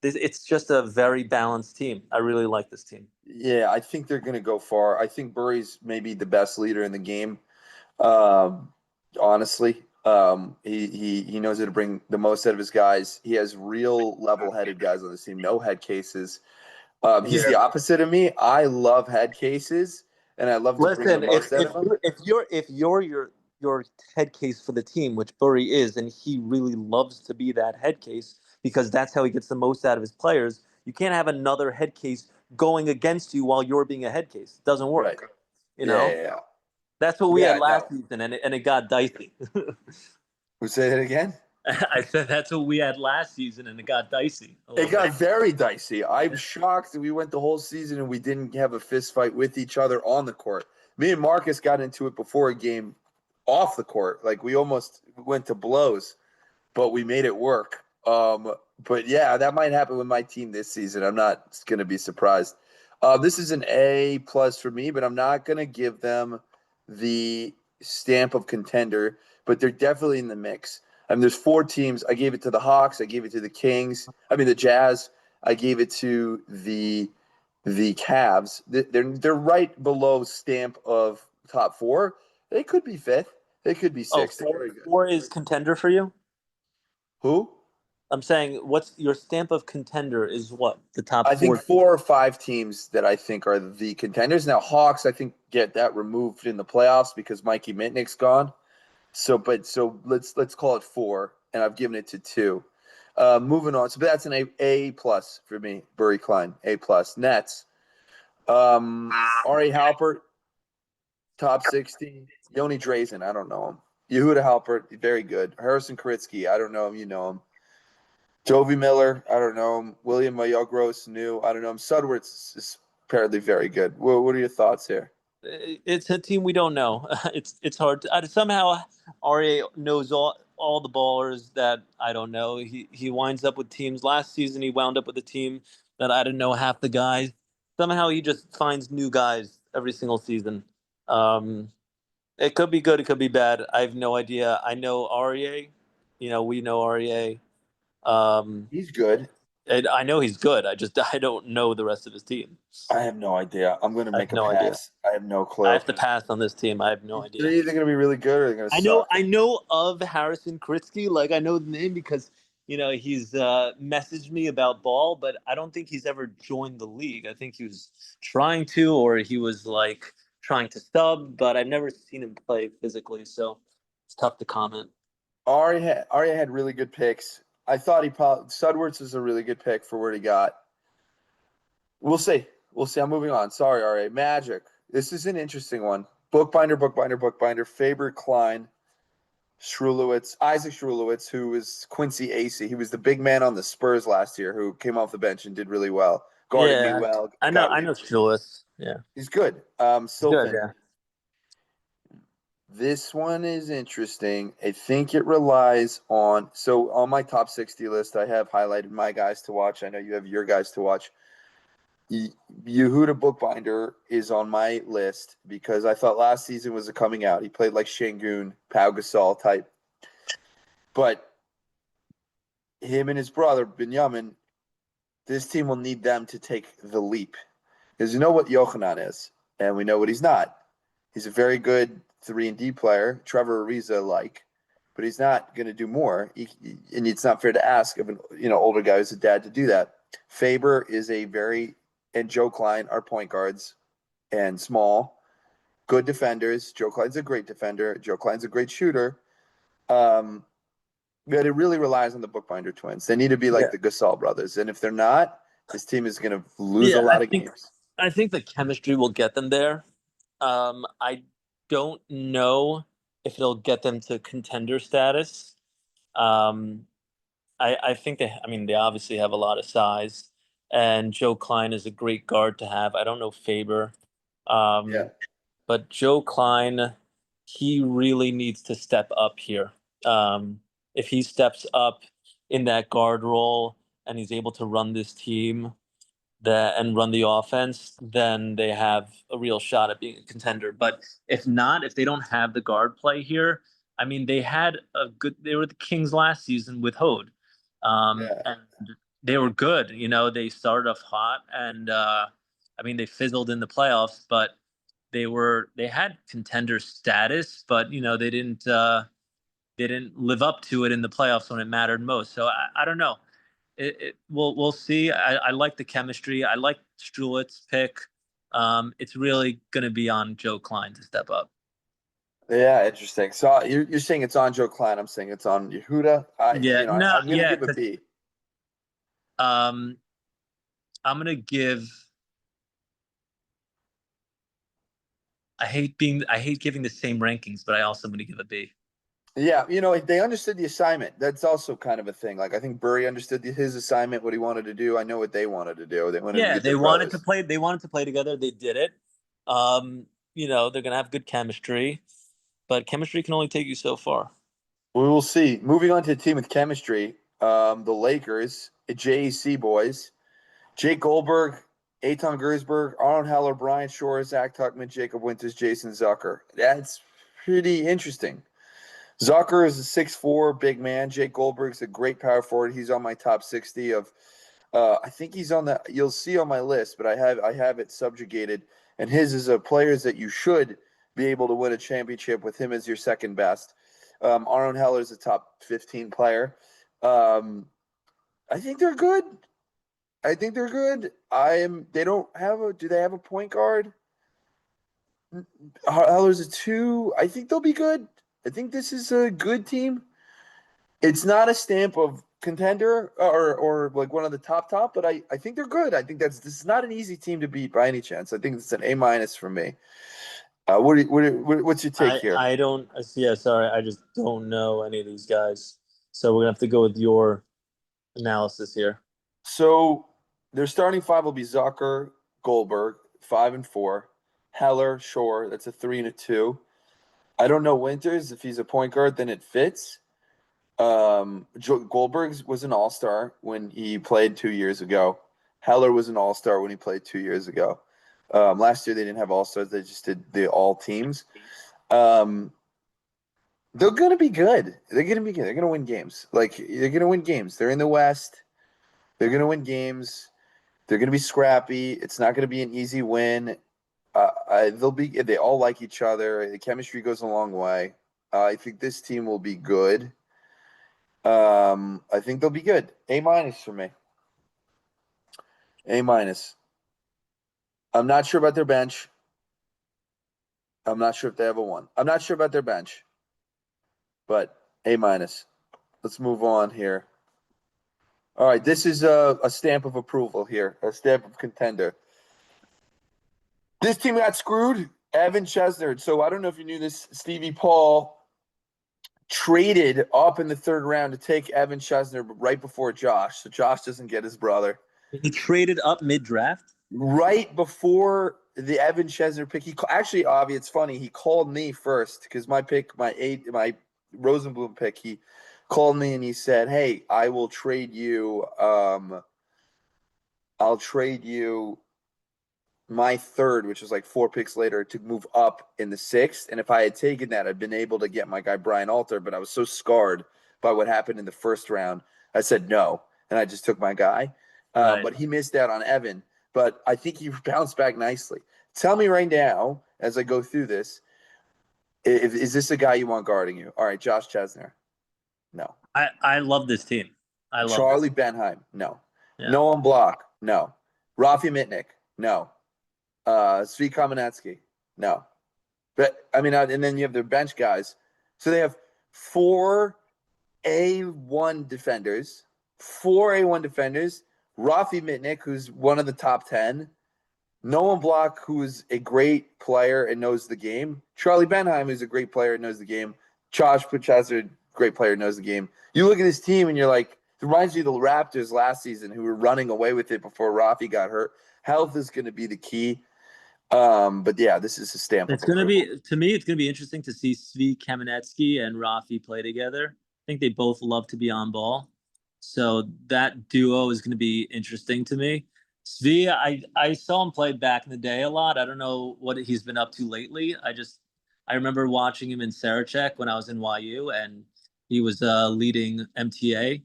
It's just a very balanced team. I really like this team. Yeah, I think they're going to go far. I think Burry's maybe the best leader in the game. Honestly, he knows how to bring the most out of his guys. He has real level-headed guys on the team. No head cases. He's the opposite of me. I love head cases, and I love to bring the most out of them. If you're your head case for the team, which Burry is, and he really loves to be that head case because that's how he gets the most out of his players. You can't have another head case going against you while you're being a head case. It doesn't work. Right. Yeah. That's what we had last season, and it got dicey. We'll say that again? I said that's what we had last season, and it got dicey. It got very dicey. I'm shocked that we went the whole season and we didn't have a fist fight with each other on the court. Me and Marcus got into it before a game off the court. Like we almost went to blows, but we made it work. But yeah, that might happen with my team this season. I'm not going to be surprised. This is an A+ for me, but I'm not going to give them the stamp of contender, but they're definitely in the mix. I mean, there's 4 teams. I gave it to the Hawks. I gave it to the Jazz. I gave it to the Cavs. They're right below stamp of top 4. They could be 5th. They could be 6th. 4 is contender for you? Who? I'm saying, what's your stamp of contender is what? The top 4? I think 4 or 5 teams that I think are the contenders. Now, Hawks, I think, get that removed in the playoffs because Mikey Mitnick's gone. So let's call it 4, and I've given it to 2. Moving on. So that's an A+ for me. Burry Klein, A+. Nets. R.A. Halpert, top 60. Yoni Drazen, I don't know him. Yehuda Halpert, very good. Harrison Karitsky, I don't know him. You know him. Jovi Miller, I don't know him. William Mayogros, new, I don't know him. Sudworth is apparently very good. What are your thoughts here? It's a team we don't know. It's hard to, somehow RA knows all the ballers that I don't know. He winds up with teams. Last season he wound up with a team that I didn't know half the guys. Somehow he just finds new guys every single season. Um, it could be good, it could be bad. I have no idea. I know REA. We know REA. Um, He's good. and I know he's good. I don't know the rest of his team. I have no idea. I'm going to I have make a no idea. pass. I have no I clue. have to pass on this team. I have no They're idea. either going to be really good or they're going to I know suck. I know of Harrison Kritsky. Like I know the name because he's messaged me about ball, but I don't think he's ever joined the league. I think he was trying to, or he was like trying to sub, but I've never seen him play physically, so it's tough to comment. Arya had really good picks. I thought Sudworth is a really good pick for what he got. We'll see. We'll see. I'm moving on. Sorry, Arya. Magic. This is an interesting one. Bookbinder. Faber Klein, Isaac Shrulowitz, who is Quincy Acey. He was the big man on the Spurs last year who came off the bench and did really well. Guarded me Yeah, well. I know. I know Julius. Yeah, He's good. he's good. Silfen. Yeah. This one is interesting. I think it relies on. So on my top 60 list, I have highlighted my guys to watch. I know you have your guys to watch. Yehuda Bookbinder is on my list because I thought last season was a coming out. He played like Şengün, Pau Gasol type. But him and his brother, Binyamin, this team will need them to take the leap. Because you know what Yochanan is, and we know what he's not. He's a very good 3-and-D player, Trevor Ariza-like, but he's not going to do more. And it's not fair to ask of an older guy who's a dad to do that. Faber is and Joe Klein are point guards and small, good defenders. Joe Klein's a great defender. Joe Klein's a great shooter. But it really relies on the Bookbinder twins. They need to be like the Gasol brothers. And if they're not, this team is going to lose a lot of games. I think the chemistry will get them there. I don't know if it'll get them to contender status. I think they obviously have a lot of size, and Joe Klein is a great guard to have. I don't know Faber, Yeah. but Joe Klein, he really needs to step up here. If he steps up in that guard role and he's able to run this team and run the offense, then they have a real shot at being a contender. But if not, if they don't have the guard play here, they had they were the Kings last season with Hode. And they were good. They started off hot and they fizzled in the playoffs, but they had contender status, but they didn't live up to it in the playoffs when it mattered most. So I don't know. We'll see. I like the chemistry. I like Strulitz's pick. It's really going to be on Joe Klein to step up. Yeah, interesting. So you're saying it's on Joe Klein. I'm saying it's on Yehuda. I'm going to give a B. I'm going to give. I hate giving the same rankings, but I also am going to give a B. Yeah, they understood the assignment. That's also kind of a thing. Like I think Burry understood his assignment, what he wanted to do. I know what they wanted to do. They wanted to get they wanted to play. They wanted to play together. They did it. They're gonna have good chemistry, but chemistry can only take you so far. We will see. Moving on to a team with chemistry, the Lakers, JEC boys, Jake Goldberg, Eitan Gersberg, Aaron Heller, Brian Shore, Zach Tuckman, Jacob Winters, Jason Zucker. That's pretty interesting. Zucker is a 6'4" big man. Jake Goldberg's a great power forward. He's on my top 60 of. I think he's on the. You'll see on my list, but I have it subjugated. And his is a players that you should be able to win a championship with him as your second best. Aaron Heller is a top 15 player. I think they're good. They don't have a. Do they have a point guard? Heller's a 2. I think they'll be good. I think this is a good team. It's not a stamp of contender or like one of the top, but I think they're good. I think this is not an easy team to beat by any chance. I think it's an A- for me. What's your take here? I don't. Yeah, sorry, I just don't know any of these guys. So we're gonna have to go with your analysis here. So their starting five will be Zucker, Goldberg, 5 and 4, Heller, Shore. That's a 3 and 2. I don't know Winters. If he's a point guard, then it fits. Goldberg was an all-star when he played 2 years ago. Heller was an all-star when he played 2 years ago. Last year they didn't have all-stars; they just did the all teams. They're gonna be good. They're gonna be good. They're gonna win games. They're gonna win games. They're in the West. They're gonna win games. They're gonna be scrappy. It's not gonna be an easy win. They'll be. They all like each other. The chemistry goes a long way. I think this team will be good. I think they'll be good. A- for me. A-. I'm not sure about their bench. I'm not sure if they have a 1. I'm not sure about their bench, but A-. Let's move on here. All right, this is a stamp of approval here, a stamp of contender. This team got screwed. Evan Chesner. So I don't know if you knew this. Stevie Paul traded up in the third round to take Evan Chesner right before Josh, so Josh doesn't get his brother. He traded up mid-draft? Right before the Evan Chesner pick. Actually, Avi, it's funny. He called me first because my Rosenblum pick, he called me and he said, "Hey, I will trade you. I'll trade you my third, which was like 4 picks later, to move up in the 6th. And if I had taken that, I'd been able to get my guy Brian Alter. But I was so scarred by what happened in the first round, I said no, and I just took my guy. Right. But he missed out on Evan. But I think he bounced back nicely. Tell me right now, as I go through this, is this a guy you want guarding you? All right, Josh Chesner. No. I love this team. I love Charlie Benheim. No. Yeah. Noam Block. No. Rafi Mitnick. No. Svi Kamenetsky. No. But I mean, and then you have their bench guys. So they have 4 A1 defenders, 4 A1 defenders. Rafi Mitnick, who's one of the top 10. Noam Block, who is a great player and knows the game. Charlie Benheim, who's a great player and knows the game. Josh Puchazzer, great player, knows the game. You look at this team and you're like, it reminds you of the Raptors last season who were running away with it before Rafi got hurt. Health is going to be the key. But yeah, this is a stamp. It's going to be, to me, it's going to be interesting to see Svi Kamenetsky and Rafi play together. I think they both love to be on ball. So that duo is going to be interesting to me. Svi, I saw him play back in the day a lot. I don't know what he's been up to lately. I remember watching him in Sarachek when I was in YU, and he was leading MTA.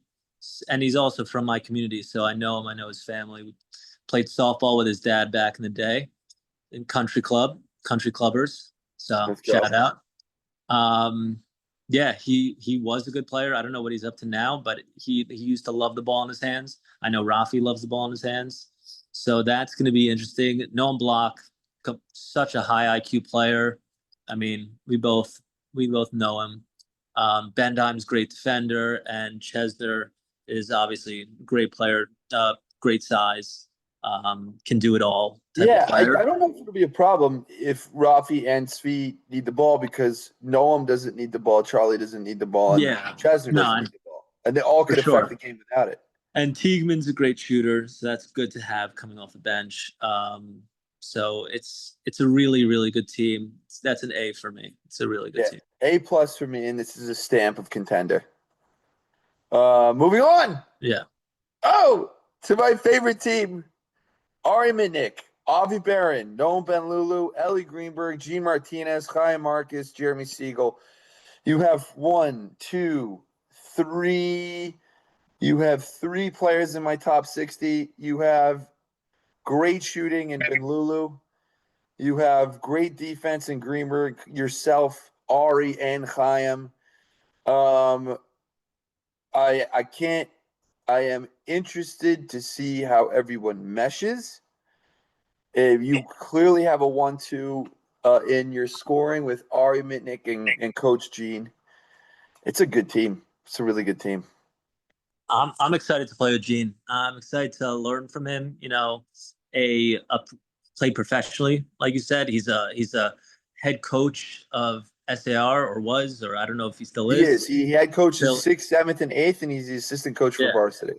And he's also from my community, so I know him. I know his family. We played softball with his dad back in the day in country clubbers. So shout out. Yeah, he was a good player. I don't know what he's up to now, but he used to love the ball in his hands. I know Rafi loves the ball in his hands. So that's going to be interesting. Noam Block, such a high IQ player. I mean, we both know him. Bendime's great defender, and Chesner is obviously a great player, great size. Can do it all. Yeah, I don't know if it'll be a problem if Rafi and Svi need the ball because Noam doesn't need the ball, Charlie doesn't need the ball, and Chesner doesn't need the ball. And they all could affect the game without it. And Teagueman's a great shooter, so that's good to have coming off the bench. So it's a really, really good team. That's an A for me. It's a really good team. A+ for me, and this is a stamp of contender. Moving on. Yeah. Oh, to my favorite team. Ari Mitnick, Avi Baron, Noam Benlulu, Ellie Greenberg, Gene Martinez, Chaim Marcus, Jeremy Siegel. You have 1, 2, 3. You have 3 players in my top 60. You have great shooting in Benlulu. You have great defense in Greenberg, yourself, Ari, and Chaim. I am interested to see how everyone meshes. You clearly have a 1-2 in your scoring with Ari Mitnick and Coach Gene. It's a good team. It's a really good team. I'm excited to play with Gene. I'm excited to learn from him. You know, play professionally, like you said. He's a head coach of SAR, or was, or I don't know if he still He is. is. He had coaches Still, 6th, 7th, and 8th, and he's the assistant coach for yeah. varsity.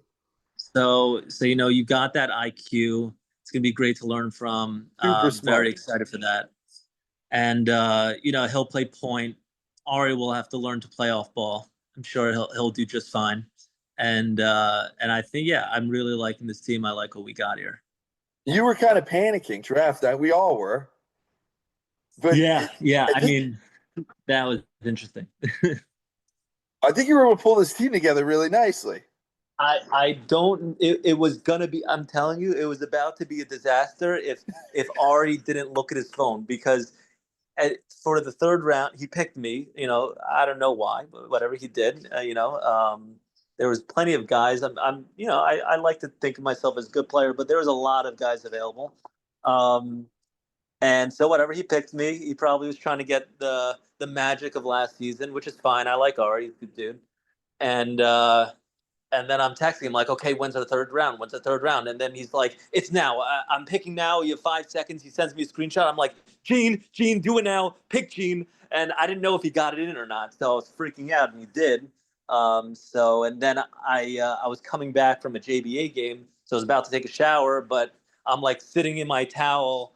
So you got that IQ. It's gonna be great to learn from. Super Very smart. excited for that. And he'll play point. Ari will have to learn to play off ball. I'm sure he'll do just fine. And I think, yeah, I'm really liking this team. I like what we got here. You were kind of panicking draft night. We all were. But Yeah. I mean, that was interesting. I think you were able to pull this team together really nicely. I don't. It was gonna be. I'm telling you, it was about to be a disaster if Ari didn't look at his phone, because for the third round he picked me. I don't know why, but whatever he did. There was plenty of guys. I like to think of myself as a good player, but there was a lot of guys available. And so whatever, he picked me. He probably was trying to get the magic of last season, which is fine. I like Ari, he's a good dude. And then I'm texting him like, okay, when's the third round? When's the third round? And then he's like, it's now. I'm picking now. You have 5 seconds. He sends me a screenshot. I'm like, Gene, do it now. Pick Gene. And I didn't know if he got it in or not. So I was freaking out, and he did. And then I was coming back from a JBA game. So I was about to take a shower, but I'm like sitting in my towel,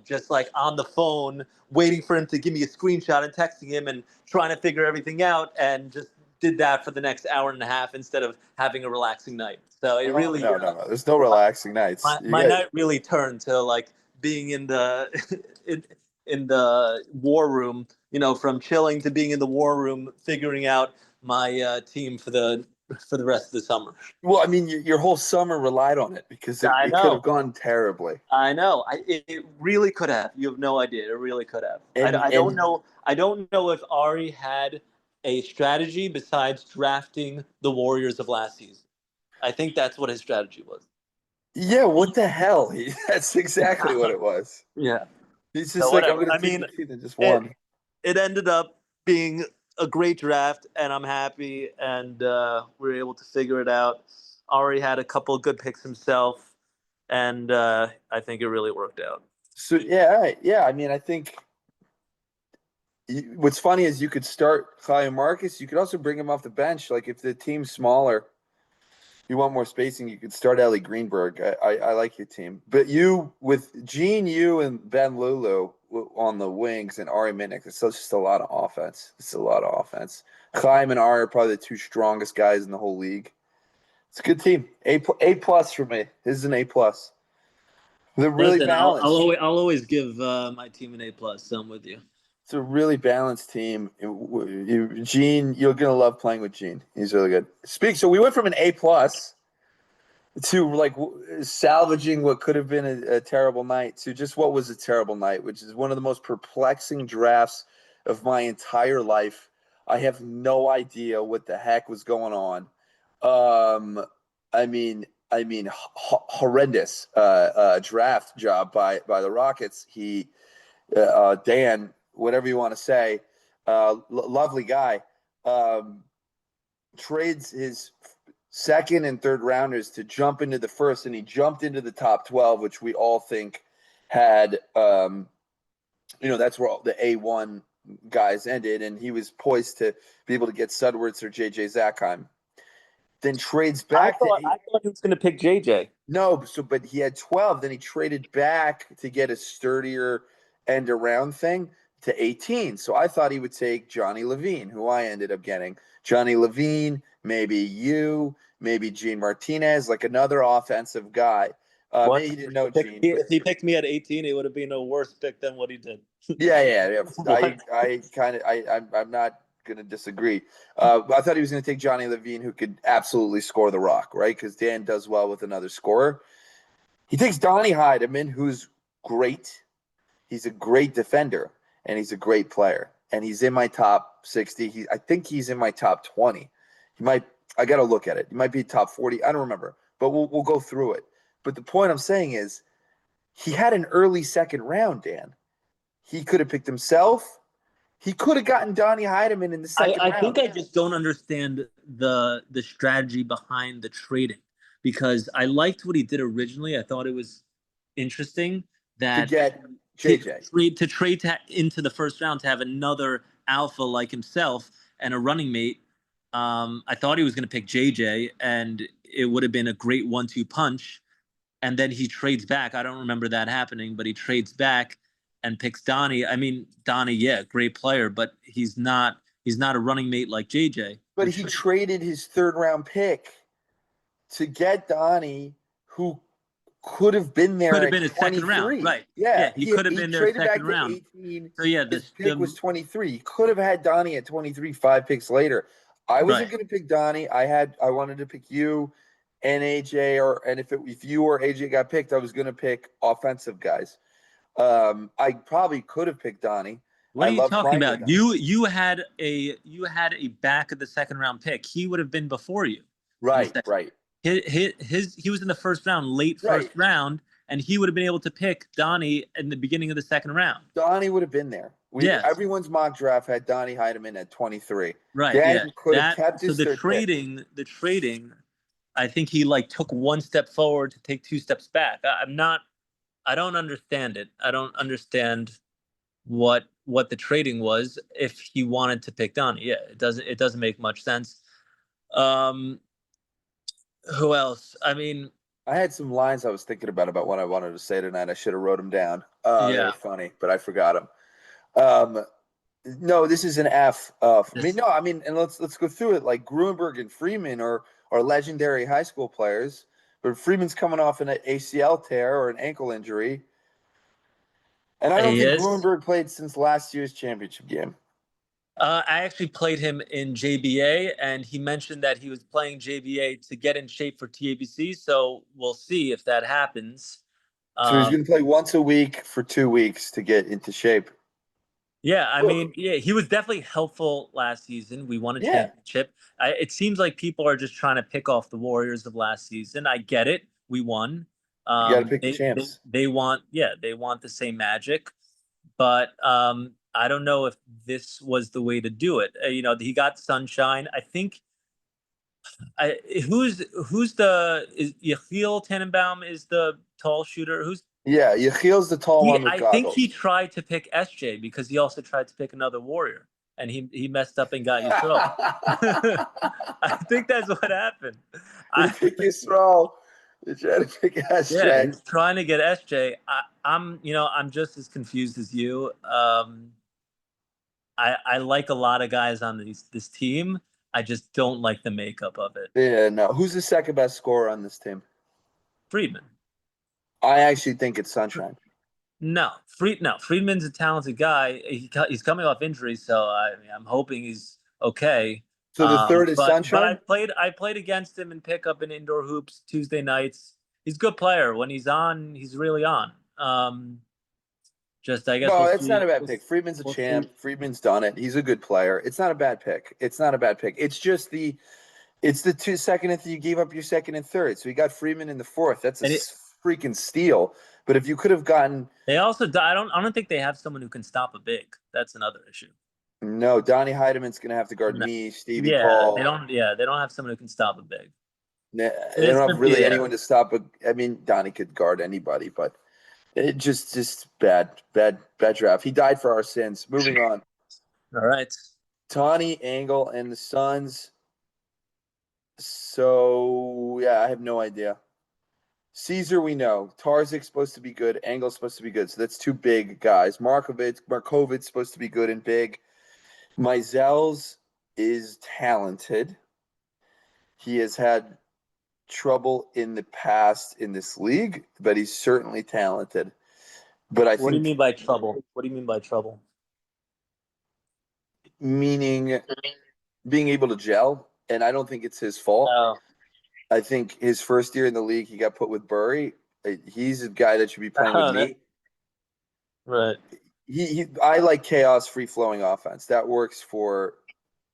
just like on the phone, waiting for him to give me a screenshot and texting him and trying to figure everything out, and just did that for the next hour and a half instead of having a relaxing night. So it really no. There's no relaxing nights. my night really turned to like being in the in the war room. From chilling to being in the war room, figuring out my team for the rest of the summer. Well, I mean, your whole summer relied on it because it could have gone terribly. I know. It really could have. You have no idea. It really could have. I And don't know. I don't know if Ari had a strategy besides drafting the Warriors of last season. I think that's what his strategy was. yeah, what the hell? That's exactly what it was. Yeah. He's just So like, whatever. I'm going to take the team that just won. It ended up being a great draft, and I'm happy, and we were able to figure it out. Ari had a couple of good picks himself, and I think it really worked out. So, yeah, all right. Yeah, I mean, I think what's funny is you could start Clyde Marcus. You could also bring him off the bench. Like, if the team's smaller, you want more spacing, you could start Ellie Greenberg. I like your team. But you, with Gene, you, and Ben Lulu on the wings, and Ari Minnick, it's just a lot of offense. It's a lot of offense. Chaim and Ari are probably the 2 strongest guys in the whole league. It's a good team. A plus for me. This is an A plus. They're really balanced. I'll always give my team an A plus. So I'm with you. It's a really balanced team. Gene, you're gonna love playing with Gene. He's really good. So we went from an A plus to like salvaging what could have been a terrible night to just what was a terrible night, which is one of the most perplexing drafts of my entire life. I have no idea what the heck was going on. I mean, horrendous draft job by the Rockets. Dan, whatever you want to say, lovely guy, trades his second and third rounders to jump into the first, and he jumped into the top 12, which we all think had, that's where all the A1 guys ended, and he was poised to be able to get Sudworth or JJ Zackheim. Then trades back. I thought he was going to pick JJ. No, but he had 12. Then he traded back to get a sturdier end around thing to 18. So I thought he would take Johnny Levine, who I ended up getting. Johnny Levine, maybe you, maybe Gene Martinez, like another offensive guy. Maybe he didn't know Gene. If he picked me at 18, it would have been a worse pick than what he did. Yeah. I'm not gonna disagree. I thought he was gonna take Johnny Levine, who could absolutely score the rock, right? Because Dan does well with another scorer. He takes Donnie Heidemann, who's great. He's a great defender, and he's a great player. And he's in my top 60. I think he's in my top 20. I got to look at it. He might be top 40. I don't remember, but we'll go through it. But the point I'm saying is he had an early second round, Dan. He could have picked himself. He could have gotten Donnie Heidemann in the second round. I think I just don't understand the strategy behind the trading, because I liked what he did originally. I thought it was interesting that to get JJ. to trade into the first round to have another alpha like himself and a running mate. I thought he was going to pick JJ, and it would have been a great 1-2 punch. And then he trades back. I don't remember that happening, but he trades back and picks Donnie. I mean, Donnie, yeah, great player, but he's not a running mate like JJ. But he traded his third round pick to get Donnie, who could have been there Could have at been a second 23. round, right? Yeah, he could have been there traded second back round. to 18. So yeah, his pick was 23. He could have had Donnie at 23, 5 picks later. I wasn't going to pick Donnie. I wanted to pick you and AJ, and if you or AJ got picked, I was going to pick offensive guys. I probably could have picked Donnie. What are you talking playing about? with him. You had a back of the second round pick. He would have been before you. Right. He was in the first round, late first round, and he would have been able to pick Donnie in the beginning of the second round. Donnie would have been there. Everyone's mock draft had Donnie Heidemann at 23. Right. Dan could have kept his the trading, I think he like took one step forward to take two steps back. I don't understand it. I don't understand what the trading was if he wanted to pick Donnie. Yeah, it doesn't make much sense. Who else? I mean, I had some lines I was thinking about what I wanted to say tonight. I should have wrote them down. They were funny, but I forgot them. No, this is an F for me. No, I mean, and let's go through it. Like Gruenberg and Freeman are legendary high school players, but Freeman's coming off an ACL tear or an ankle injury, and I don't think Gruenberg played since last year's championship game. I actually played him in JBA, and he mentioned that he was playing JBA to get in shape for TABC. So we'll see if that happens. So he's going to play once a week for 2 weeks to get into shape. Yeah, I mean, he was definitely helpful last season. We won a championship. It seems like people are just trying to pick off the Warriors of last season. I get it. We won. You got to pick the champs. They want the same magic, but I don't know if this was the way to do it. He got Sunshine. I think. Is Yechiel Tannenbaum is the tall shooter? Yechiel's the tall one with goggles. I think he tried to pick SJ because he also tried to pick another Warrior, and he messed up and got Yisrael. I think that's what happened. He picked Yisrael. They tried to pick SJ. Yeah, he's trying to get SJ. I'm just as confused as you. I like a lot of guys on this team. I just don't like the makeup of it. Yeah, no. Who's the second best scorer on this team? Friedman. I actually think it's Sunshine. No, Friedman's a talented guy. He's coming off injury, so I'm hoping he's okay. So the third is Sunshine? But I played against him in pickup and indoor hoops Tuesday nights. He's a good player. When he's on, he's really on. I guess. No, it's not a bad pick. Friedman's a champ. Friedman's done it. He's a good player. It's not a bad pick. It's just the 2 second and you gave up your second and third. So you got Friedman in the fourth. That's a freaking steal. But if you could have gotten, they also I don't think they have someone who can stop a big. That's another issue. No, Donnie Heidemann's going to have to guard me, Stevie Paul. They don't have someone who can stop a big. They don't have really anyone to stop. I mean, Donnie could guard anybody, but it just bad draft. He died for our sins. Moving on. All right. Tawny, Angle, and the Suns. So yeah, I have no idea. Caesar, we know. Tarzik's supposed to be good. Angle's supposed to be good. So that's two big guys. Markovit's supposed to be good and big. Mizell's is talented. He has had trouble in the past in this league, but he's certainly talented. But What do you mean by trouble? What do you mean by trouble? Meaning being able to gel, and I don't think it's his fault. Oh. I think his first year in the league, he got put with Burry. He's a guy that should be playing with me. Right. I like chaos, free-flowing offense. That works for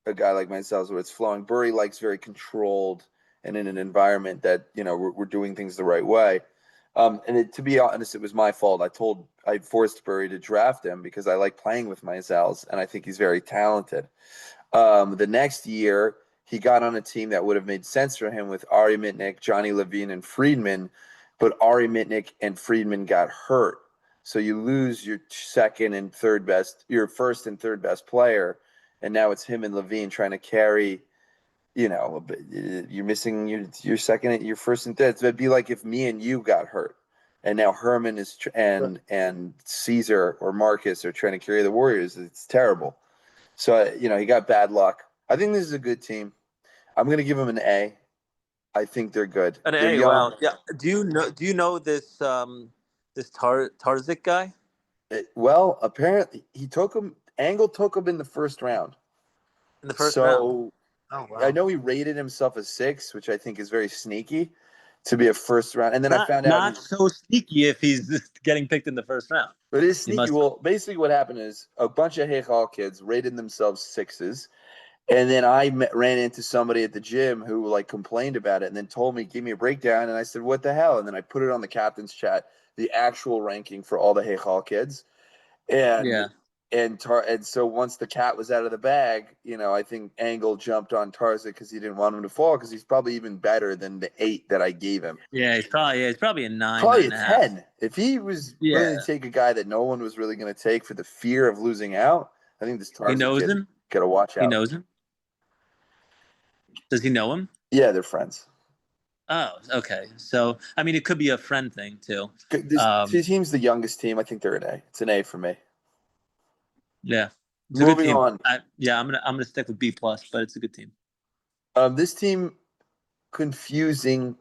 a guy like myself where it's flowing. Burry likes very controlled and in an environment that, we're doing things the right way. To be honest, it was my fault. I forced Burry to draft him because I like playing with Mizell's, and I think he's very talented. The next year, he got on a team that would have made sense for him with Ari Mitnick, Johnny Levine, and Friedman, but Ari Mitnick and Friedman got hurt. So you lose your first and third best player, and now it's him and Levine trying to carry. You're missing your second, your first and third. It'd be like if me and you got hurt, and now Herman and Caesar or Marcus are trying to carry the Warriors. It's terrible. So he got bad luck. I think this is a good team. I'm going to give them an A. I think they're good. An They're A, young. wow. Yeah. Do you know this this Tarzik guy? Well, apparently Angle took him in the first round. In the first round. So Oh I wow. know he rated himself a 6, which I think is very sneaky to be a first round. And then I Not found out not so sneaky if he's just getting picked in the first round. but it is He sneaky. must. Well, basically what happened is a bunch of Hall kids rated themselves 6s. And then I ran into somebody at the gym who like complained about it and then told me, give me a breakdown. And I said, what the hell? And then I put it on the captain's chat, the actual ranking for all the Hall kids. And Yeah. and so once the cat was out of the bag, I think Angle jumped on Tarza because he didn't want him to fall because he's probably even better than the 8 that I gave him. Yeah, he's probably a 9, Probably a 9.5. 10. If he was willing Yeah. to take a guy that no one was really going to take for the fear of losing out, I think this He Tarza knows kid him. got to watch out. He knows him. Does he know him? Yeah, they're friends. Oh, okay. So I mean, it could be a friend thing too. This team's the youngest team. I think they're an A. It's an A for me. Yeah, it's a Moving good team. on. I'm gonna stick with B+, but it's a good team. This team, confusing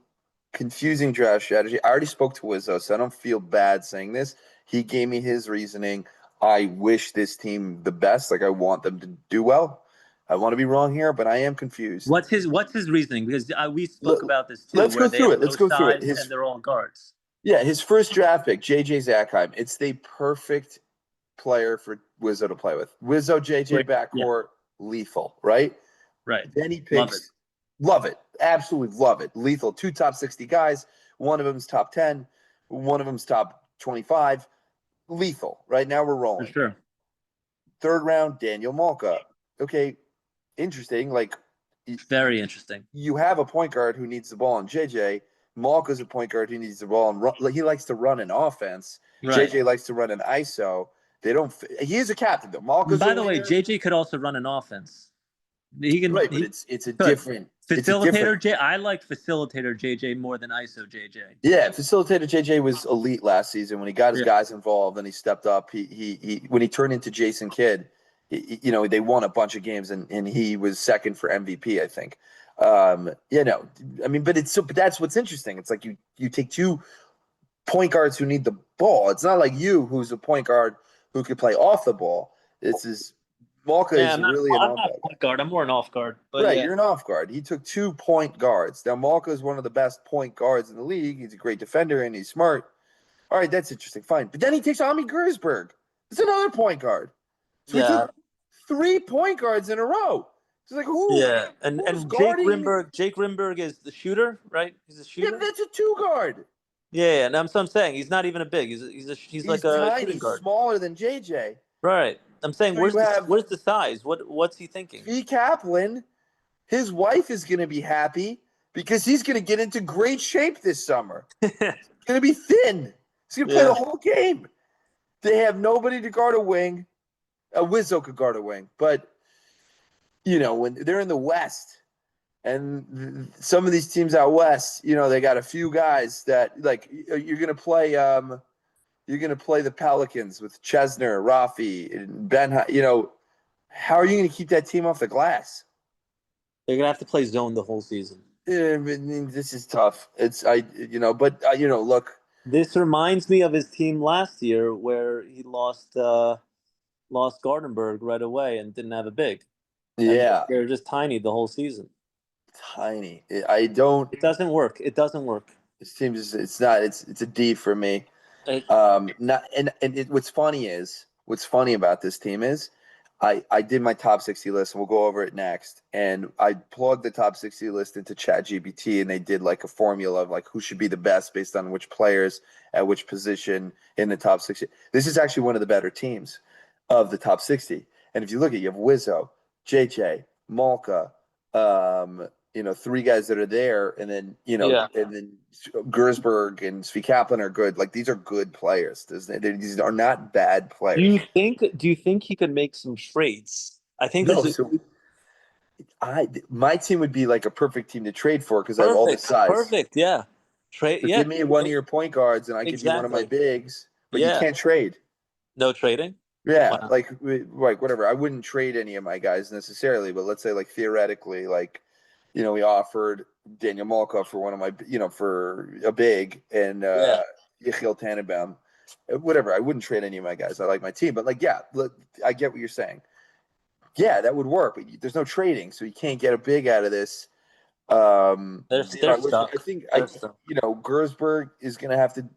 draft strategy. I already spoke to Wizzo, so I don't feel bad saying this. He gave me his reasoning. I wish this team the best. Like I want them to do well. I want to be wrong here, but I am confused. What's his reasoning? Because we spoke about this too. Let's where go they through have it. Let's no go through it. size and they're all guards. Yeah, his first draft pick, JJ Zackheim. It's the perfect player for Wizzo to play with. Wizzo, JJ backcourt, lethal, right? Right. Then he picks, love it, absolutely love it. Lethal, 2 top 60 guys. One of them's top 10. One of them's top 25. Lethal. Right now we're rolling. For sure. Third round, Daniel Malka. Okay, interesting. Like, very interesting. You have a point guard who needs the ball on JJ. Malka's a point guard who needs the ball and run. He likes to run an offense. Right. JJ likes to run an ISO. They don't. He is a captain though. Malka's. By the way, JJ could also run an offense. He can. Right, but it's a different facilitator. I liked facilitator JJ more than ISO JJ. Yeah, facilitator JJ was elite last season when he got his guys involved and he stepped up. He when he turned into Jason Kidd, they won a bunch of games and he was second for MVP, I think. But that's what's interesting. It's like you take 2 point guards who need the ball. It's not like you, who's a point guard who could play off the ball. Malka is really an I'm not a point guard. I'm more an off guard. But right, you're an off guard. He took 2 point guards. Now Malka is one of the best point guards in the league. He's a great defender and he's smart. All right, that's interesting. Fine, but then he takes Ami Gersberg. It's another point guard. So he took 3 point guards in a row. It's like who? Yeah, and Jake Rimberg is the shooter, right? He's a shooter. Yeah, that's a 2 guard. Yeah, and I'm saying he's not even a big. He's like a tiny, shooting guard. Smaller than JJ. Right. I'm saying, So where's the size? What's he thinking? V. Kaplan, his wife is going to be happy because he's going to get into great shape this summer. He's going to be thin. He's going to play the whole game. They have nobody to guard a wing. Wizzo could guard a wing, but when they're in the West, and some of these teams out West, they got a few guys that like you're going to play. You're going to play the Pelicans with Chesner, Rafi, and Ben. How are you going to keep that team off the glass? They're going to have to play zone the whole season. This is tough. Look. This reminds me of his team last year where he lost Gardenberg right away and didn't have a big. Yeah. They're just tiny the whole season. Tiny. It doesn't work. This team it's a D for me. What's funny about this team is I did my top 60 list and we'll go over it next. And I plugged the top 60 list into ChatGPT and they did like a formula of like who should be the best based on which players at which position in the top 60. This is actually one of the better teams of the top 60. And if you look at you have Wizzo, JJ, Malka, three guys that are there, and then Yeah. and then Gersberg and Svi Kaplan are good. Like these are good players. These are not bad players. Do you think he could make some trades? I think No, this is so my team would be like a perfect team to trade for because I have all the size. perfect. Yeah. Trade. So Yeah. give me one of your point guards, and I give you one of my Exactly. bigs. But you Yeah. can't trade. No trading. Yeah, Wow. like whatever. I wouldn't trade any of my guys necessarily, but let's say like theoretically, like we offered Daniel Malka for one of my for a big and Yeah. Yechiel Tannenbaum, whatever. I wouldn't trade any of my guys. I like my team, but like yeah, look, I get what you're saying. Yeah, that would work, but there's no trading, so you can't get a big out of this. They're I stuck. think They're stuck. Gersberg is going to have to.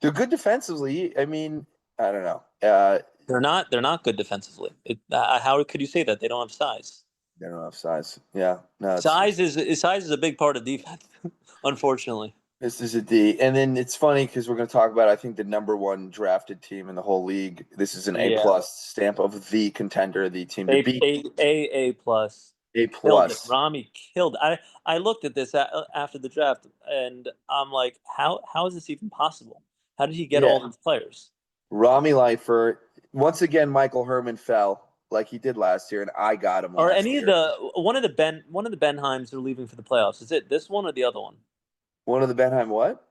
They're good defensively. I mean, I don't know. They're not good defensively. How could you say that? They don't have size. They don't have size. Yeah, no, Size is a big part of defense, unfortunately. this is a D. And then it's funny because we're going to talk about I think the number one drafted team in the whole league. This is an A Yeah. plus stamp of the contender, the team to beat. A plus. A Killed it. plus. Rami killed. I looked at this after the draft, and I'm like, how is this even possible? How did he get Yeah. all these players? Rami Leifer. Once again, Michael Herman fell like he did last year, and I got him Or last any of year. the one of the Benheims are leaving for the playoffs. Is it this one or the other one? One of the Benheim what?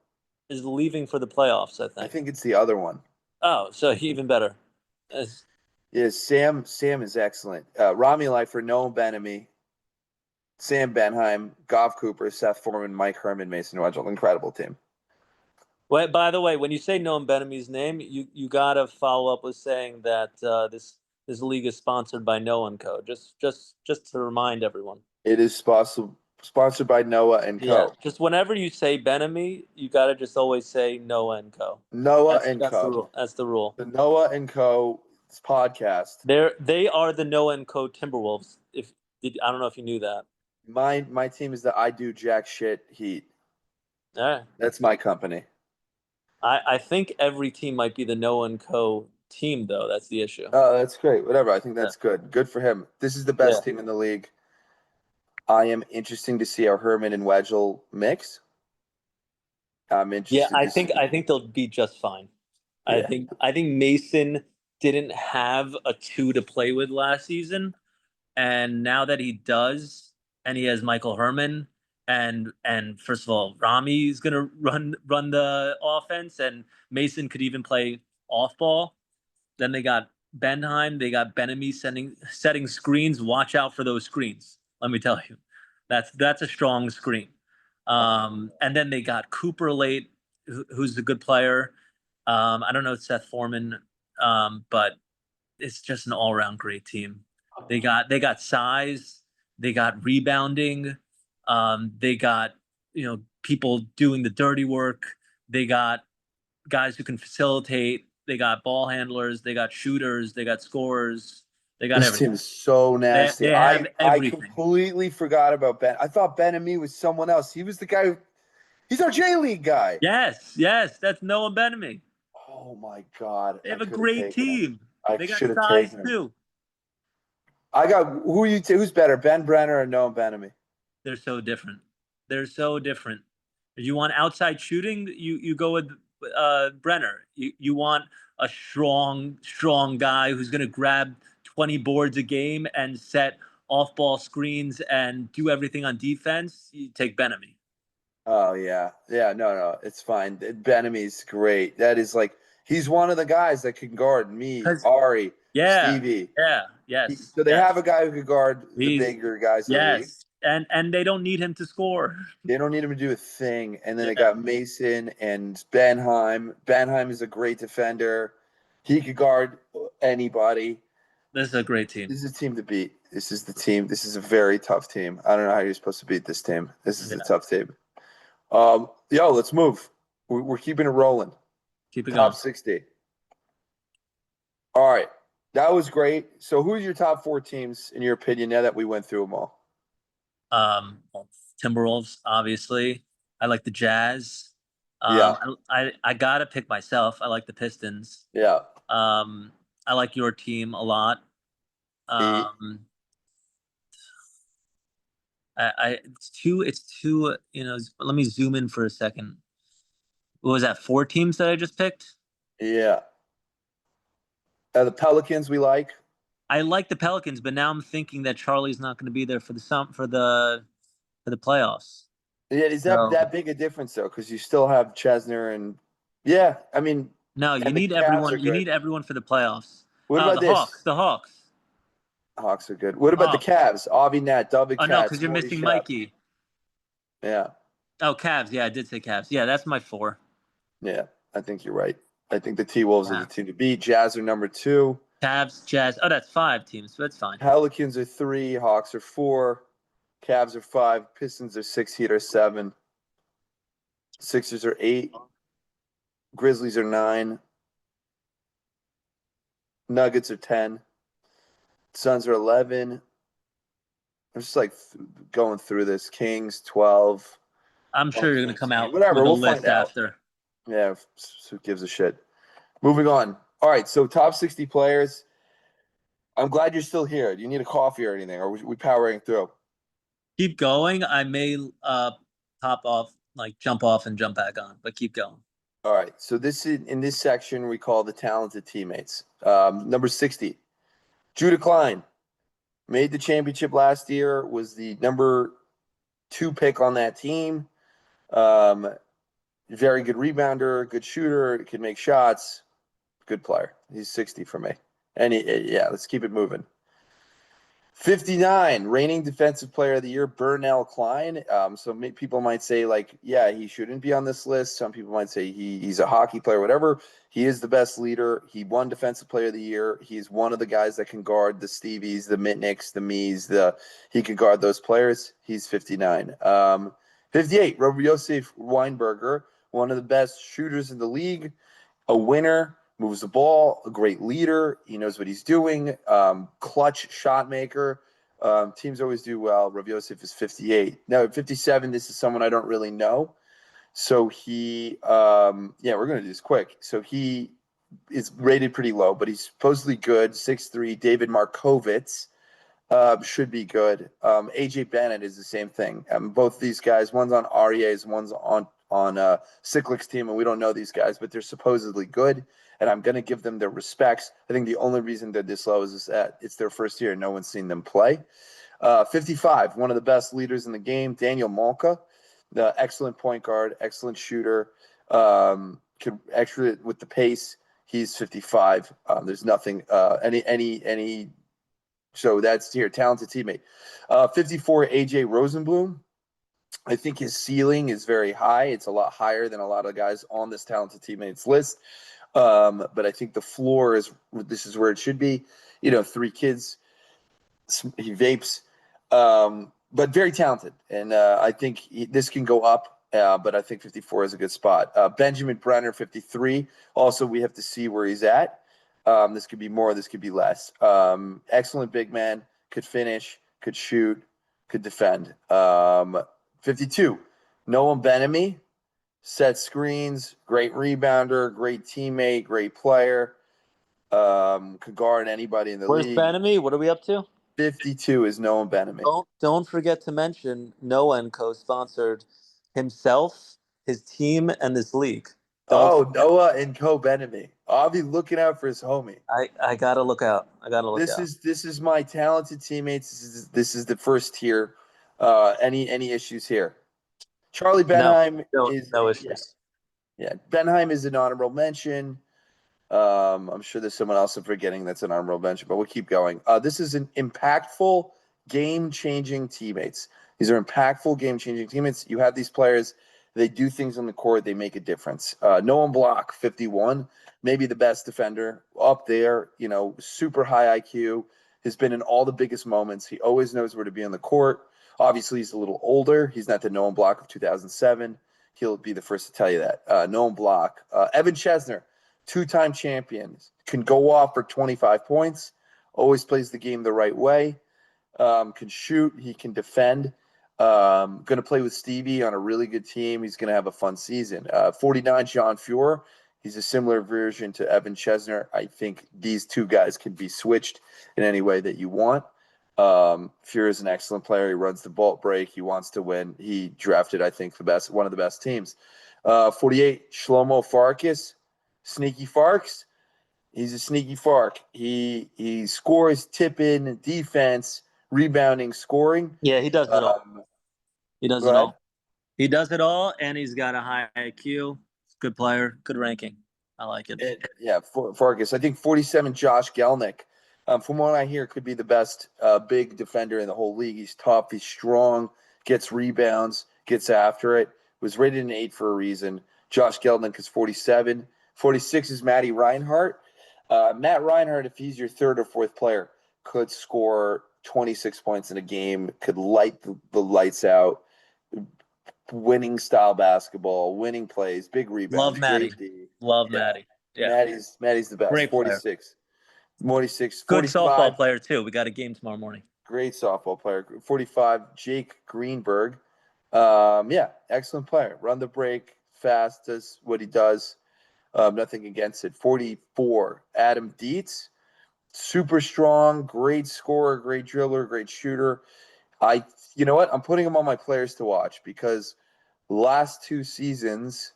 Is leaving for the playoffs, I I think. think it's the other one. Oh, so even better. As- Yeah, Sam is excellent. Rami Leifer, Noam Benamy, Sam Benheim, Goff Cooper, Seth Foreman, Mike Herman, Mason Wedgel. Incredible team. Well, by the way, when you say Noam Benamy's name, you gotta follow up with saying that this league is sponsored by No and Co. Just to remind everyone. It is sponsored by Noah and Yeah, Co. just whenever you say Benamy, you gotta just always say Noah and Co. Noah and That's the Co. rule. That's the rule. The Noah and Co. podcast. They are the Noah and Co. Timberwolves. I don't know if you knew that. My team is the I do jack shit Heat. All right. That's my company. I think every team might be the Noah and Co. team, though. That's the issue. Oh, that's great. Whatever. I think that's good. Good for him. This is the best team in the league. I am interesting to see how Herman and Wedgel mix. I'm interested. Yeah, I think they'll be just fine. Yeah. I think Mason didn't have a two to play with last season, and now that he does, and he has Michael Herman, and first of all, Rami's gonna run the offense, and Mason could even play off ball. Then they got Benheim, they got Benamy setting screens. Watch out for those screens. Let me tell you, that's a strong screen. And then they got Cooper late, who's a good player. I don't know Seth Foreman, but it's just an all around great team. They got size, they got rebounding, they got people doing the dirty work. They got guys who can facilitate. They got ball handlers. They got shooters. They got scorers. They got This everything. team is so nasty. They have I everything. completely forgot about Ben. I thought Ben-Ami was someone else. He was the guy. He's our J League guy. Yes, that's Noah Benamy. Oh my God. They have a great team. They got size too. I got who's better, Ben Brenner or Noah Benamy? They're so different. They're so different. If you want outside shooting, you go with Brenner. You want a strong guy who's going to grab 20 boards a game and set off-ball screens and do everything on defense. You take Benamy. Oh yeah, no, it's fine. Benamy's great. That is like he's one of the guys that can guard me, Ari, Stevie. Yes. So they have a guy who could guard the bigger guys in the league. And they don't need him to score. They don't need him to do a thing. And then they got Mason and Benheim. Benheim is a great defender. He could guard anybody. This is a great team. This is a team to beat. This is the team. This is a very tough team. I don't know how you're supposed to beat this team. This is a tough team. Let's move. We're keeping it rolling. Keep it Top going. 60. All right. That was great. So who's your top four teams in your opinion now that we went through them all? Timberwolves, obviously. I like the Jazz. Yeah. I gotta pick myself. I like the Pistons. Yeah. I like your team a lot. It's two, let me zoom in for a second. What was that, 4 teams that I just picked? Yeah. The Pelicans we like. I like the Pelicans, but now I'm thinking that Charlie's not going to be there for the playoffs. Yeah, is So that big a difference though? Because you still have Chesner and yeah, I mean, no, you and the need Cavs are everyone. You good. need everyone for the playoffs. What Oh, about the Hawks. this? The Hawks. Hawks are good. What about the Hawks. Cavs? Avi Nat, David Oh no, Katz, because you're Morty missing Shep. Mikey. Yeah, Oh, Cavs. Yeah, I did say Cavs. Yeah, that's my 4. yeah. I think you're right. I think the T-Wolves are the Yeah. team to beat. Jazz are number 2. Cavs, Jazz. Oh, that's 5 teams. So that's fine. Pelicans are 3. Hawks are 4. Cavs are 5. Pistons are 6. Heat are 7. Sixers are 8. Grizzlies are 9. Nuggets are 10. Suns are 11. I'm just like going through this. Kings 12. I'm sure Bucks you're going to come 13. out Whatever, with a we'll find list out. after. Yeah, who gives a shit? Moving on. All right, so top 60 players. I'm glad you're still here. Do you need a coffee or anything? Or are we powering through? Keep going. I may pop off, like jump off and jump back on, but keep going. All right, so this is in this section we call the talented teammates. Number 60, Judah Klein made the championship last year. Was the number 2 pick on that team. Very good rebounder, good shooter, can make shots, good player. He's 60 for me. And yeah, let's keep it moving. 59, reigning defensive player of the year, Burnell Klein. People might say, like, yeah, he shouldn't be on this list. Some people might say he's a hockey player, whatever. He is the best leader. He won defensive player of the year. He's one of the guys that can guard the Stevies, the Mitnicks, the Mees. He can guard those players. He's 59. 58, Robert Yosef Weinberger, one of the best shooters in the league, a winner, moves the ball, a great leader. He knows what he's doing. Clutch shot maker. Teams always do well. Rav Yosef is 58. Now, at 57, this is someone I don't really know. So we're going to do this quick. So he is rated pretty low, but he's supposedly good. 6'3", David Markovitz should be good. AJ Bennett is the same thing. Both these guys, one's on REA's, one's on Cyclic's team, and we don't know these guys, but they're supposedly good, and I'm going to give them their respects. I think the only reason they're this low is that it's their first year and no one's seen them play. 55, one of the best leaders in the game, Daniel Malka, the excellent point guard, excellent shooter, could actually with the pace. He's 55. There's nothing any. So that's here, talented teammate. 54, AJ Rosenblum. I think his ceiling is very high. It's a lot higher than a lot of guys on this talented teammates list. But I think the floor this is where it should be. 3 kids. He vapes, but very talented. And I think this can go up, but I think 54 is a good spot. Benjamin Brenner, 53. Also, we have to see where he's at. This could be more, this could be less. Excellent big man, could finish, could shoot, could defend. 52, Noam Benemy, set screens, great rebounder, great teammate, great player. Could guard anybody in the Where's league. Benemy? What are we up to? 52 is Noam Benemy. Don't forget to mention Noah & Co. sponsored himself, his team, and this league. Noah and Co Benemy. I'll be looking out for his homie. I gotta look out. This is my talented teammates. This is the first tier. Any issues here? Charlie Benheim is no issues. Yeah, Benheim is an honorable mention. I'm sure there's someone else I'm forgetting that's an honorable mention, but we'll keep going. This is an impactful, game-changing teammates. These are impactful, game-changing teammates. You have these players, they do things on the court, they make a difference. Noam Block, 51, maybe the best defender up there, super high IQ, has been in all the biggest moments. He always knows where to be on the court. Obviously, he's a little older. He's not the Noam Block of 2007. He'll be the first to tell you that. Noam Block. Evan Chesner, 2-time champions, can go off for 25 points, always plays the game the right way, can shoot, he can defend, going to play with Stevie on a really good team. He's going to have a fun season. 49, John Fuhr. He's a similar version to Evan Chesner. I think these two guys can be switched in any way that you want. Fuhr is an excellent player. He runs the ball break. He wants to win. He drafted, I think, one of the best teams. 48, Shlomo Farkas, Sneaky Farks. He's a sneaky Fark. He scores, tip in, defense, rebounding, scoring. Yeah, he does it all. He does Go it ahead. all. He does it all, and he's got a high IQ. Good player, good ranking. I like it. Yeah, Farkas. I think 47, Josh Gelnick. From what I hear, could be the best big defender in the whole league. He's tough. He's strong. Gets rebounds. Gets after it. Was rated an 8 for a reason. Josh Gelnick is 47. 46 is Matty Reinhart. Matt Reinhart, if he's your third or fourth player, could score 26 points in a game. Could light the lights out. Winning style basketball, winning plays, big rebounds, Love Matty. great D. Love Yeah. Matty. Yeah. Maddie's the best. Great player. 46. 46, Good 45. softball player too. We got a game tomorrow morning. Great softball player. 45, Jake Greenberg. Yeah, excellent player. Run the break, fast, does what he does. Nothing against it. 44, Adam Dietz. Super strong, great scorer, great driller, great shooter. You know what? I'm putting him on my players to watch because last 2 seasons,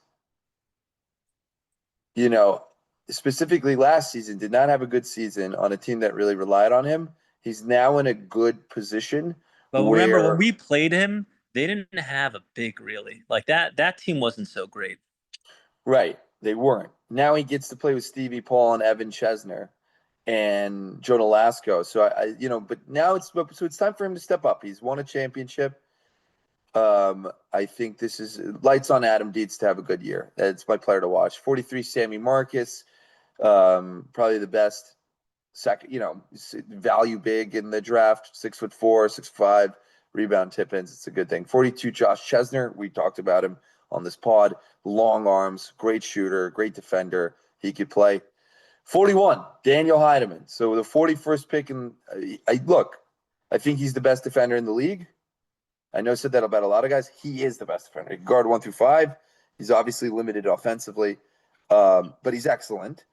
specifically last season, did not have a good season on a team that really relied on him. He's now in a good position. But remember when we played him, they didn't have a big really. Like that team wasn't so great. Right. They weren't. Now he gets to play with Stevie Paul and Evan Chesner and Joe Nolasco. So but now it's time for him to step up. He's won a championship. I think this is lights on Adam Dietz to have a good year. That's my player to watch. 43, Sammy Marcus, probably the best second, value big in the draft. 6'4", 6'5", rebound tip-ins. It's a good thing. 42, Josh Chesner. We talked about him on this pod. Long arms, great shooter, great defender. He could play. 41, Daniel Heidemann. So the 41st pick, I think he's the best defender in the league. I know I said that about a lot of guys. He is the best defender. He can guard 1 through 5. He's obviously limited offensively, but he's excellent.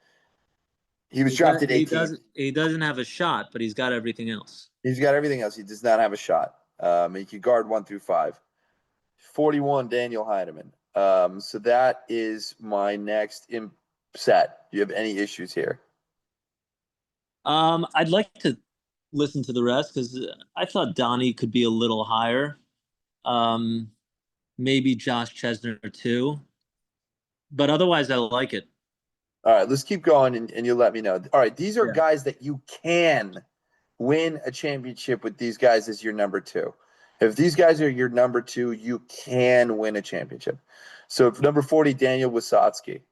He was drafted 18th. He doesn't have a shot, but he's got everything else. He's got everything else. He does not have a shot. He can guard 1 through 5. 41, Daniel Heidemann. So that is my next set. Do you have any issues here? I'd like to listen to the rest because I thought Donnie could be a little higher. Maybe Josh Chesner too. But otherwise, I like it. All right, let's keep going, and you'll let me know. All right, these are guys that you can win a championship with. These guys as your number 2. If these guys are your number 2, you can win a championship. So number 40, Daniel Wisotsky.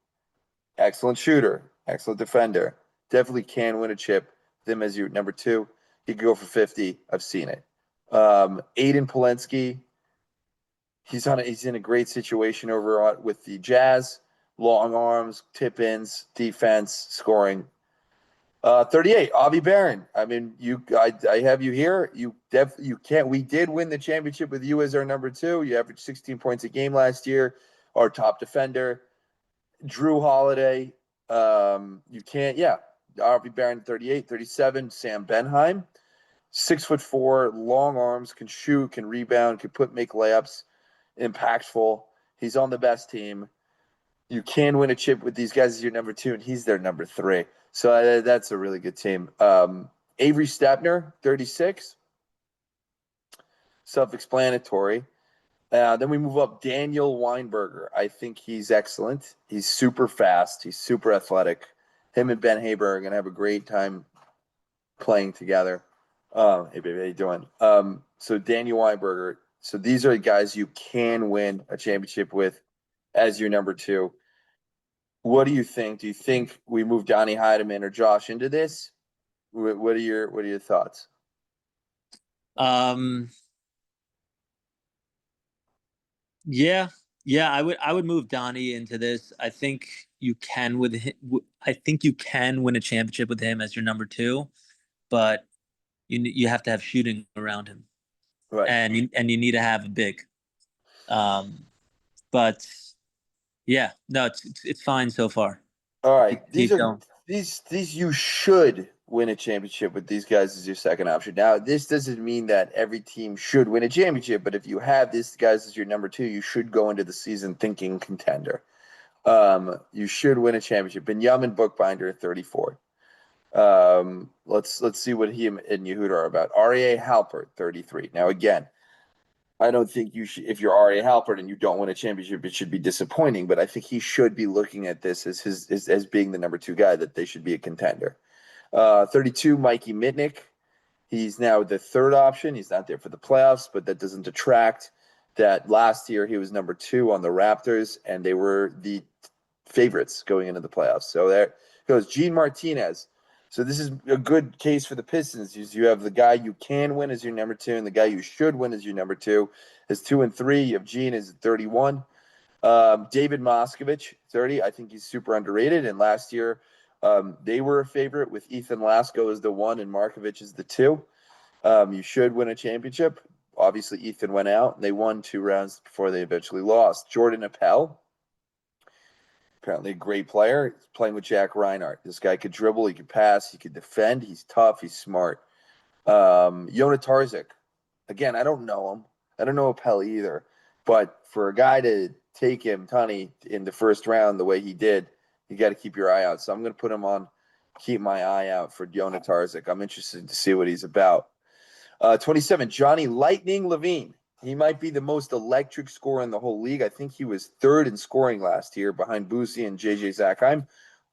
Excellent shooter, excellent defender. Definitely can win a chip with him as your number 2. He could go for 50. I've seen it. Aiden Polensky. He's in a great situation over with the Jazz. Long arms, tip-ins, defense, scoring. 38, Avi Baron. I mean, I have you here. You can't. We did win the championship with you as our number 2. You averaged 16 points a game last year. Our top defender, Drew Holiday. You can't. Yeah, Avi Baron, 38, 37, Sam Benheim. 6'4", long arms, can shoot, can rebound, can make layups, impactful. He's on the best team. You can win a chip with these guys as your number 2, and he's their number 3. So that's a really good team. Avery Stepner, 36. Self-explanatory. Then we move up. Daniel Weinberger. I think he's excellent. He's super fast. He's super athletic. Him and Ben Haber are going to have a great time playing together. Hey, baby, how you doing? So Daniel Weinberger. So these are the guys you can win a championship with as your number 2. What do you think? Do you think we move Donnie Heidemann or Josh into this? What are your thoughts? Yeah, I would move Donnie into this. I think you can with him. I think you can win a championship with him as your number 2, but you have to have shooting around him, Right? And you need to have a big. But no, it's fine so far. All right, Keep going. these you should win a championship with these guys as your second option. Now, this doesn't mean that every team should win a championship, but if you have these guys as your number two, you should go into the season thinking contender. You should win a championship. Benjamin Bookbinder at 34. Let's see what he and Yehuda are about. R.A. Halpert, 33. Now, again, I don't think you should, if you're R.A. Halpert and you don't win a championship, it should be disappointing, but I think he should be looking at this as being the number two guy, that they should be a contender. 32, Mikey Mitnick. He's now the third option. He's not there for the playoffs, but that doesn't detract that last year he was number two on the Raptors, and they were the favorites going into the playoffs. So there goes Gene Martinez. So this is a good case for the Pistons. You have the guy you can win as your number two, and the guy you should win as your number two. As 2 and 3, you have Gene as 31. David Moskovich, 30. I think he's super underrated. And last year, they were a favorite with Ethan Lasko as the 1 and Markovich as the 2. You should win a championship. Obviously, Ethan went out, and they won 2 rounds before they eventually lost. Jordan Appel, apparently a great player. He's playing with Jack Reinhardt. This guy could dribble, he could pass, he could defend. He's tough, he's smart. Yona Tarzik. Again, I don't know him. I don't know Appel either. But for a guy to take him, Tunney, in the first round the way he did, you got to keep your eye out. So I'm going to put him on, keep my eye out for Yona Tarzik. I'm interested to see what he's about. 27, Johnny Lightning Levine. He might be the most electric scorer in the whole league. I think he was third in scoring last year behind Boosie and JJ Zackheim.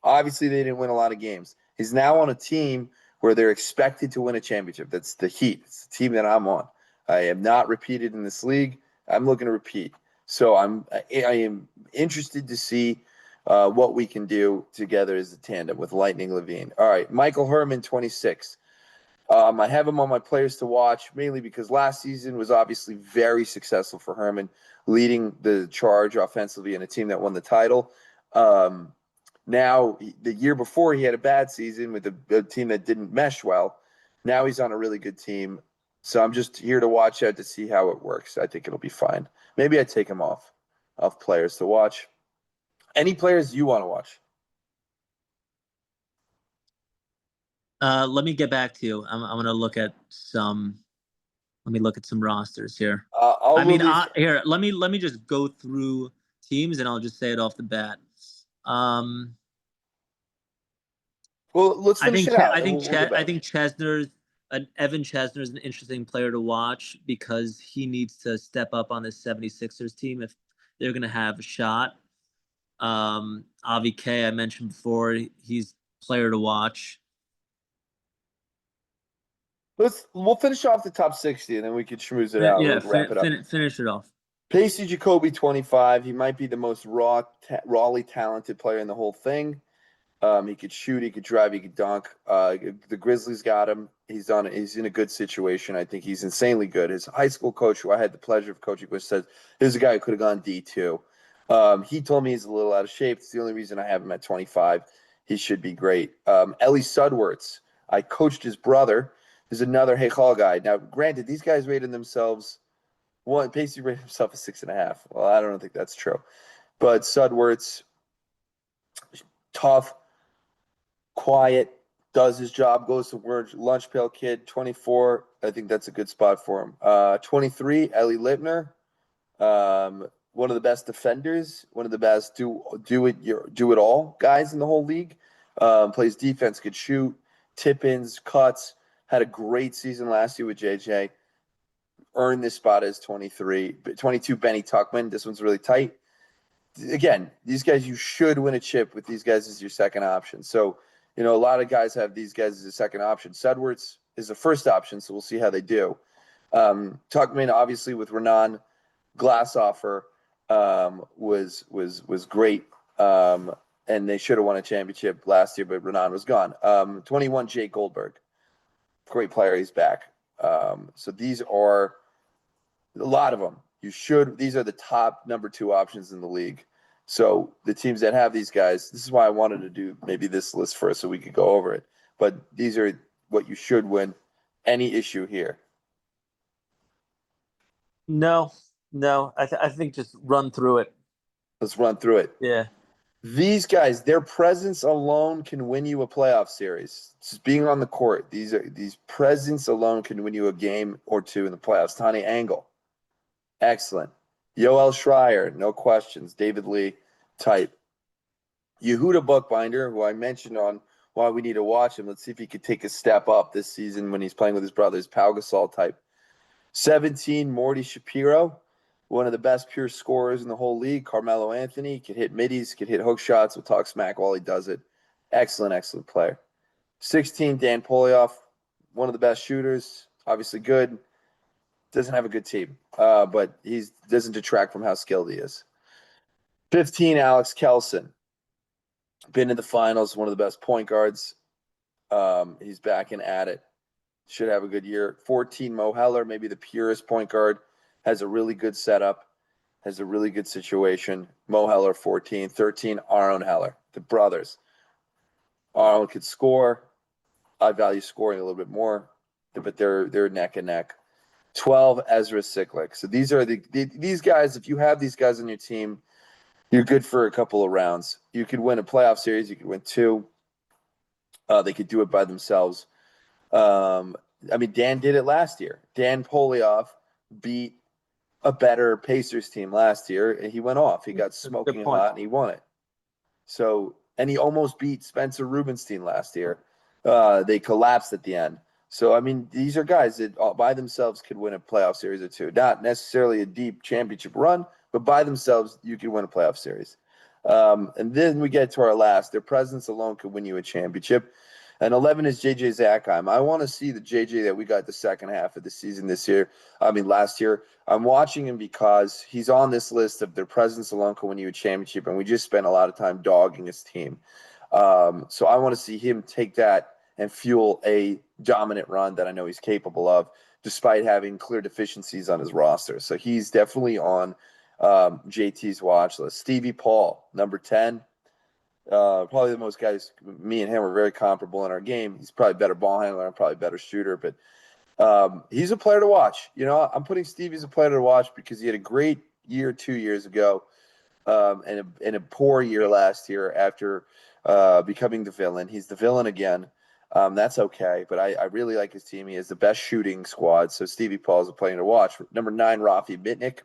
Obviously, they didn't win a lot of games. He's now on a team where they're expected to win a championship. That's the Heat. It's the team that I'm on. I am not repeated in this league. I'm looking to repeat. So I am interested to see what we can do together as a tandem with Lightning Levine. All right, Michael Herman, 26. I have him on my players to watch, mainly because last season was obviously very successful for Herman, leading the charge offensively in a team that won the title. Now, the year before, he had a bad season with a team that didn't mesh well. Now he's on a really good team. So I'm just here to watch out to see how it works. I think it'll be fine. Maybe I take him off players to watch. Any players you want to watch? Let me get back to you. I'm gonna look at some. Let me look at some rosters here. Here, let me just go through teams, and I'll just say it off the bat. Well, let's finish it out. I think Chesner's Evan Chesner is an interesting player to watch because he needs to step up on this 76ers team if they're going to have a shot. Avi K, I mentioned before, he's a player to watch. We'll finish off the top 60 and then we can schmooze it out. Yeah, wrap it up. Finish it off. Pacey Jacoby, 25. He might be the most rawly talented player in the whole thing. He could shoot, he could drive, he could dunk. The Grizzlies got him. He's in a good situation. I think he's insanely good. His high school coach, who I had the pleasure of coaching with, said here's a guy who could have gone D2. He told me he's a little out of shape. It's the only reason I have him at 25. He should be great. Ellie Sudwerts. I coached his brother. There's another Heichal guy. Now, granted, these guys rated themselves. Pacey rated himself a 6.5. Well, I don't think that's true. But Sudwerts, tough, quiet, does his job, goes to work, lunch pail kid, 24. I think that's a good spot for him. 23, Ellie Lipner. One of the best defenders, one of the best do it all guys in the whole league. Plays defense, could shoot, tip-ins, cuts. Had a great season last year with JJ. Earned this spot as 23. 22, Benny Tuckman. This one's really tight. Again, these guys, you should win a chip with these guys as your second option. So, a lot of guys have these guys as a second option. Sudwerts is the first option, so we'll see how they do. Tuckman, obviously, with Renan Glassoffer, was great. And they should have won a championship last year, but Renan was gone. 21, Jake Goldberg. Great player. He's back. So these are a lot of them. These are the top number 2 options in the league. So the teams that have these guys, this is why I wanted to do maybe this list first so we could go over it. But these are what you should win. Any issue here? No. I think just run through it. Let's run through it. Yeah. These guys, their presence alone can win you a playoff series. Just being on the court, these presence alone can win you a game or two in the playoffs. Tani Angle, excellent. Yoel Schreier, no questions. David Lee, type. Yehuda Buckbinder, who I mentioned on why we need to watch him. Let's see if he could take a step up this season when he's playing with his brothers. Pau Gasol type. 17, Morty Shapiro, one of the best pure scorers in the whole league. Carmelo Anthony could hit middies, could hit hook shots. We'll talk smack while he does it. Excellent, excellent player. 16, Dan Polioff, one of the best shooters. Obviously good. Doesn't have a good team, but he doesn't detract from how skilled he is. 15, Alex Kelson. Been in the finals, one of the best point guards. He's back and at it. Should have a good year. 14, Mo Heller, maybe the purest point guard. Has a really good setup. Has a really good situation. Mo Heller, 14. 13, Aaron Heller, the brothers. Aaron could score. I value scoring a little bit more, but they're neck and neck. 12, Ezra Siklik. So these are these guys. If you have these guys on your team, you're good for a couple of rounds. You could win a playoff series. You could win 2. They could do it by themselves. I mean, Dan did it last year. Dan Polioff beat a better Pacers team last year, and he went off. He got smoking hot, and he won it. So, and he almost beat Spencer Rubenstein last year. They collapsed at the end. So, I mean, these are guys that by themselves could win a playoff series or 2. Not necessarily a deep championship run, but by themselves, you could win a playoff series. And then we get to our last. Their presence alone could win you a championship. And 11 is JJ Zackheim. I want to see the JJ that we got the second half of the season last year. I'm watching him because he's on this list of their presence alone can win you a championship, and we just spent a lot of time dogging his team. So I want to see him take that and fuel a dominant run that I know he's capable of, despite having clear deficiencies on his roster. So he's definitely on JT's watch list. Stevie Paul, number 10. Probably the most guys, me and him are very comparable in our game. He's probably a better ball handler. I'm probably a better shooter, but he's a player to watch. You know, I'm putting Stevie as a player to watch because he had a great year 2 years ago and a poor year last year after becoming the villain. He's the villain again. That's okay, but I really like his team. He has the best shooting squad, so Stevie Paul is a player to watch. Number 9, Rafi Mitnick.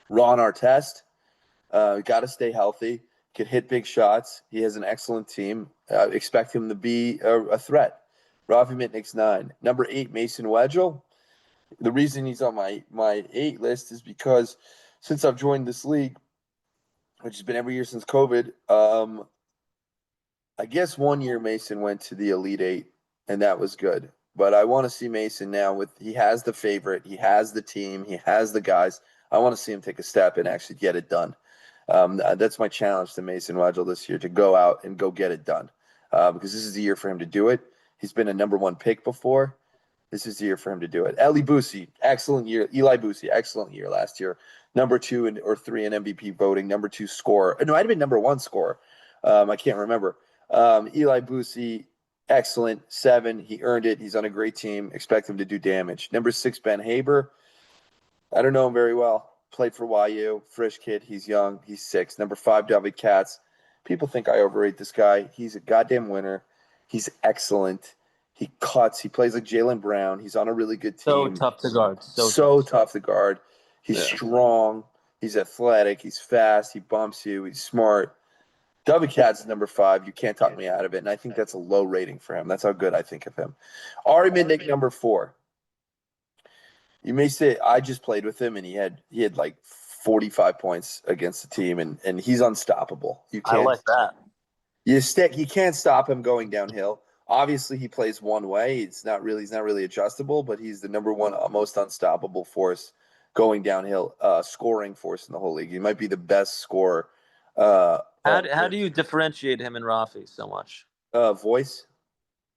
Ron Artest. Got to stay healthy. Could hit big shots. He has an excellent team. Expect him to be a threat. Rafi Mitnick's 9. Number 8, Mason Wedgel. The reason he's on my 8 list is because since I've joined this league, which has been every year since COVID, I guess 1 year Mason went to the Elite 8, and that was good. But I want to see Mason now he has the favorite, he has the team, he has the guys. I want to see him take a step and actually get it done. That's my challenge to Mason Wedgel this year, to go out and go get it done. Because this is the year for him to do it. He's been a number 1 pick before. This is the year for him to do it. Eli Boosie, excellent year. Eli Boosie, excellent year last year. Number 2 or 3 in MVP voting. Number 2 scorer. No, I'd have been number 1 scorer. I can't remember. Eli Boosie, excellent. 7, he earned it. He's on a great team. Expect him to do damage. Number 6, Ben Haber. I don't know him very well. Played for YU. Frisch kid. He's young. He's 6. Number 5, David Katz. People think I overrate this guy. He's a goddamn winner. He's excellent. He cuts. He plays like Jaylen Brown. He's on a really good team. So tough to guard. So tough to guard. He's strong. He's athletic. He's fast. He bumps you. He's smart. David Katz is number 5. You can't talk me out of it. And I think that's a low rating for him. That's how good I think of him. Ari Mitnick, number 4. You may say I just played with him and he had like 45 points against the team and he's unstoppable. You can't. I like that. You can't stop him going downhill. Obviously, he plays one way. He's not really adjustable, but he's the number 1 most unstoppable force going downhill, scoring force in the whole league. He might be the best scorer. How do you differentiate him and Rafi so much? Voice?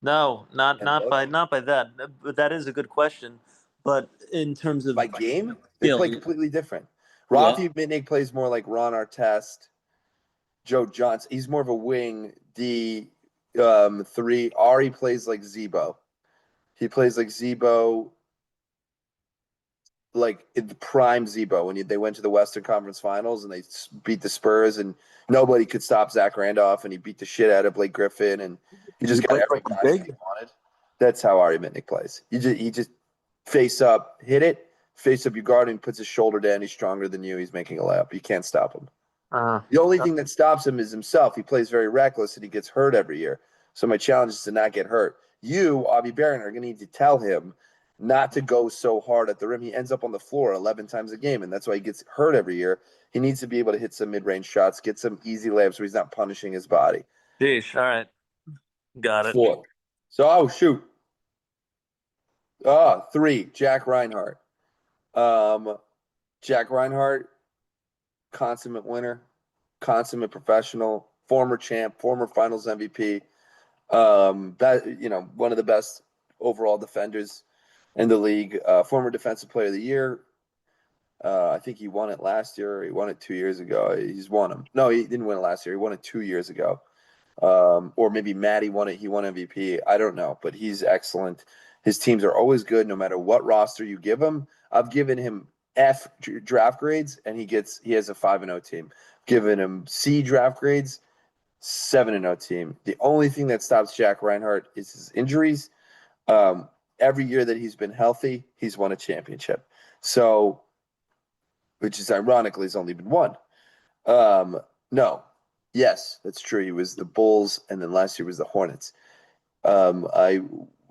No, not look? by that. But that is a good question. But in terms of By game, they play completely different. Rafi Mitnick plays more like Ron Artest, Joe Johnson. He's more of a wing D 3. Ari plays like Zebo. He plays like Zebo. like in the prime Zebo when they went to the Western Conference Finals and they beat the Spurs and nobody could stop Zach Randolph and he beat the shit out of Blake Griffin and he just got plays every like he's basket he big. wanted. That's how Ari Mitnick plays. He just face up, hit it, face up your guard and puts his shoulder down. He's stronger than you. He's making a layup. You can't stop him. The only thing that stops him is himself. He plays very reckless and he gets hurt every year. So my challenge is to not get hurt. You, Avi Baron, are going to need to tell him not to go so hard at the rim. He ends up on the floor 11 times a game, and that's why he gets hurt every year. He needs to be able to hit some mid-range shots, get some easy layups so he's not punishing his body. Sheesh. All right. Got it. 4. So, shoot. 3, Jack Reinhart. Jack Reinhart, consummate winner, consummate professional, former champ, former Finals MVP. One of the best overall defenders in the league. Former Defensive Player of the Year. I think he won it last year. Or he won it 2 years ago. He's won them. No, he didn't win it last year. He won it 2 years ago. Or maybe Matty won it. He won MVP. I don't know, but he's excellent. His teams are always good, no matter what roster you give him. I've given him F draft grades, and he has a 5-0 team. Given him C draft grades, 7-0 team. The only thing that stops Jack Reinhart is his injuries. Every year that he's been healthy, he's won a championship. So, which is ironically, he's only been one. No. Yes, that's true. He was the Bulls, and then last year was the Hornets.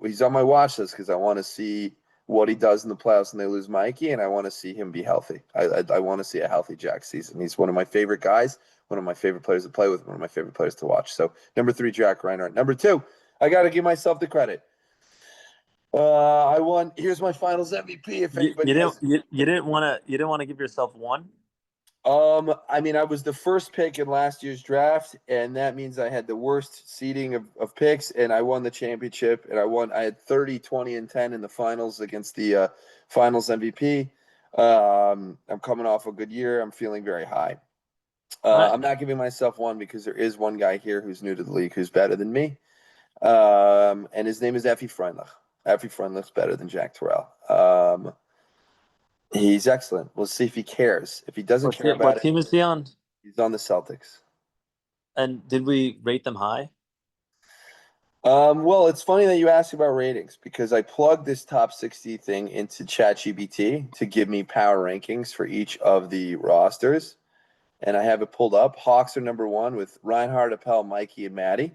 He's on my watch list because I want to see what he does in the playoffs when they lose Mikey, and I want to see him be healthy. I want to see a healthy Jack season. He's one of my favorite guys, one of my favorite players to play with, one of my favorite players to watch. So, number 3, Jack Reinhart. Number 2, I got to give myself the credit. I won. Here's my Finals MVP. If anybody You didn't want to give yourself one. I was the first pick in last year's draft, and that means I had the worst seeding of picks, and I won the championship, and I had 30, 20, and 10 in the finals against the finals MVP. I'm coming off a good year. I'm feeling very high. Right. I'm not giving myself one because there is one guy here who's new to the league who's better than me. And his name is Effie Freundlich. Effie Freundlich's better than Jack Terrell. He's excellent. We'll see if he cares. If he doesn't care about What team is he on? he's on the Celtics. And did we rate them high? Well, it's funny that you asked about ratings because I plugged this top 60 thing into ChatGPT to give me power rankings for each of the rosters. And I have it pulled up. Hawks are number 1 with Reinhard, Appel, Mikey, and Maddie.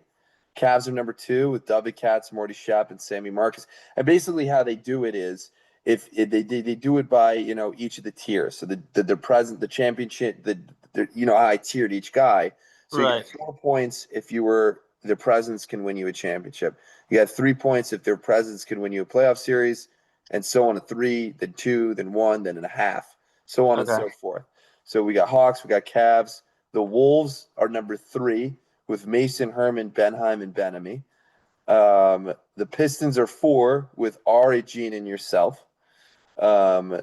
Cavs are number 2 with David Katz, Morty Shap, and Sammy Marcus. And basically how they do it is if they do it by each of the tiers. So the championship, how I tiered each guy. So you get 4 points if their presence can win you a championship. You got 3 points if their presence can win you a playoff series, and so on. A 3, then 2, then 1, then a half, so on and so forth. So we got Hawks, we got Cavs. The Wolves are number 3 with Mason, Herman, Benheim, and Benamy. The Pistons are 4 with Ari, Gene, and yourself. And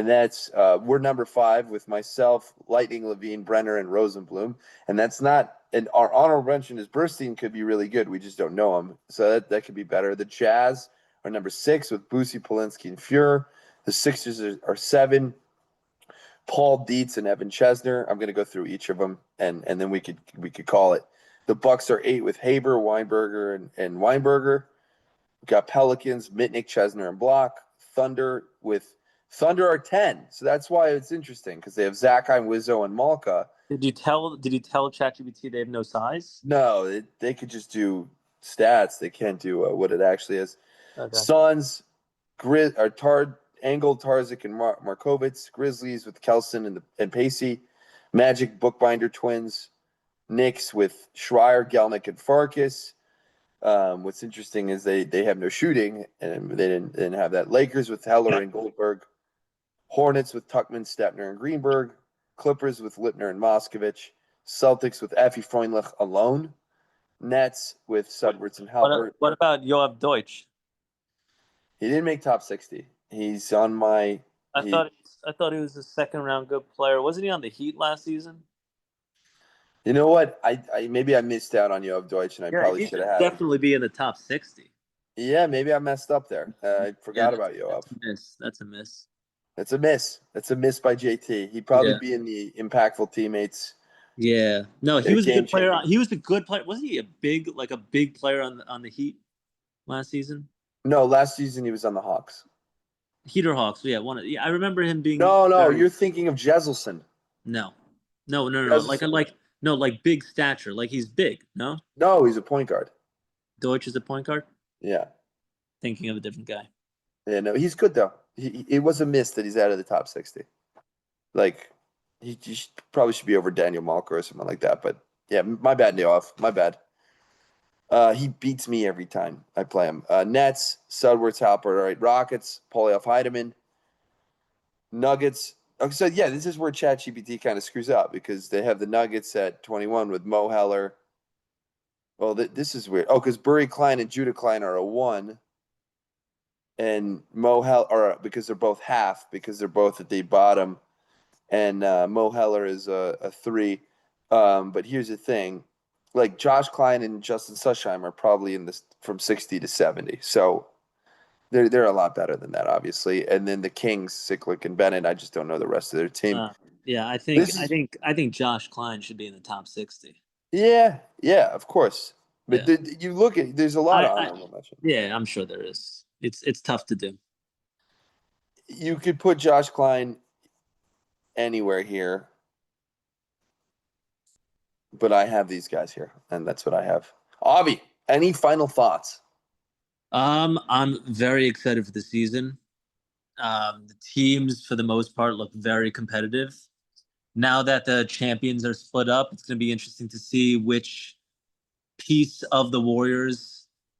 that's we're number 5 with myself, Lightning, Levine, Brenner, and Rosenblum. And that's not. And our honorable mention is Burstein could be really good. We just don't know him, so that could be better. The Jazz are number 6 with Boosie, Polinsky, and Fuhr. The Sixers are 7. Paul Dietz and Evan Chesner. I'm going to go through each of them, and then we could call it. The Bucks are 8 with Haber, Weinberger, and Weinberger. We've got Pelicans, Mitnick, Chesner, and Block. Thunder are 10. So that's why it's interesting because they have Zachheim, Wizzo, and Malka. Did you tell ChatGPT they have no size? No, they could just do stats. They can't do what it actually is. Okay. Suns, Angle, Tarzik, and Markovitz. Grizzlies with Kelson and Pacey. Magic, Bookbinder twins. Knicks with Schreier, Gelnick, and Farkas. What's interesting is they have no shooting, and they didn't have that. Lakers with Heller and Goldberg. Hornets with Tuckman, Stepner, and Greenberg. Clippers with Lipner and Moskovich. Celtics with Effie Freundlich alone. Nets with Sudworth and Halpert. What about Yoav Deutsch? He didn't make top 60. He's on my. I thought he was a second round good player. Wasn't he on the Heat last season? You know what? I maybe I missed out on Yoav Deutsch, and I probably should have had him. Definitely be in the top 60. Yeah, maybe I messed up there. I forgot about Yoav. That's a miss. It's a miss. It's a miss by JT. He'd probably be in the impactful teammates. Yeah. No, he was a Game good player. changer. He was a good player. Wasn't he a big player on the Heat last season? No, last season he was on the Hawks. Heat or Hawks? Yeah, yeah. I remember him being. No, you're thinking of Jezelson. No. Like big stature. Like he's big. No. No, he's a point guard. Deutsch is a point guard. Yeah. Thinking of a different guy. Yeah, no, he's good though. It was a miss that he's out of the top 60. Like, he probably should be over Daniel Malker or something like that. But yeah, my bad, Neoff. My bad. He beats me every time I play him. Nets, Sudworth, Halpert. All right, Rockets, Polyoff, Heidemann. Nuggets. Okay, so yeah, this is where ChatGPT kind of screws up because they have the Nuggets at 21 with Mo Heller. Well, this is weird. Oh, because Burry Klein and Judah Klein are a 1. And Mo Heller, or because they're both half, because they're both at the bottom, and Mo Heller is a 3. But here's the thing, like Josh Klein and Justin Sushheim are probably in this from 60 to 70. So they're a lot better than that, obviously. And then the Kings, Siklik and Bennett, I just don't know the rest of their team. Yeah, I think Josh Klein should be in the top 60. Yeah, of course. But you look at, there's a lot of honorable mentions. Yeah, I'm sure there is. It's tough to do. You could put Josh Klein anywhere here, but I have these guys here, and that's what I have. Avi, any final thoughts? I'm very excited for the season. The teams, for the most part, look very competitive. Now that the champions are split up, it's going to be interesting to see which piece of the Warriors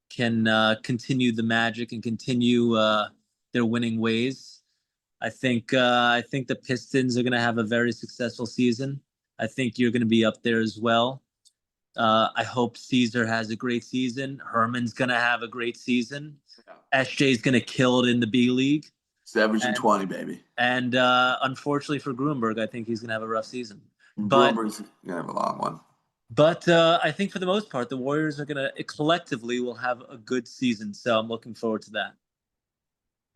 can continue the magic and continue their winning ways. I think the Pistons are going to have a very successful season. I think you're going to be up there as well. I hope Caesar has a great season. Herman's going to have a great season. SJ's going to kill it in the B League. 20, baby. And unfortunately for Grunberg, I think he's going to have a rough season. Grunberg's going to have a long one. But I think for the most part, the Warriors are going to collectively will have a good season. So I'm looking forward to that.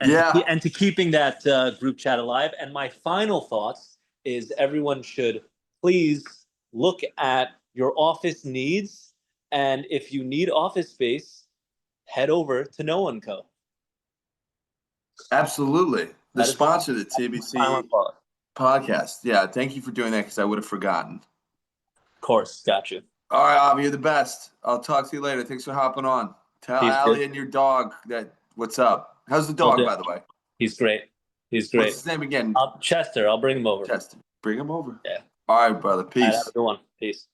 And to keeping that group chat alive. And my final thoughts is everyone should please look at your office needs. And if you need office space, head over to No One Co. Absolutely. The sponsor of the TBC podcast. Yeah, thank you for doing that because I would have forgotten. Of course, got you. All right, Avi, you're the best. I'll talk to you later. Thanks for hopping on. Tell Allie and your dog that what's up. How's the dog, by the way? He's great. What's his name again? Chester. I'll bring him over. Chester. Bring him over. Yeah. All right, brother. Peace. All right, have a good one. Peace.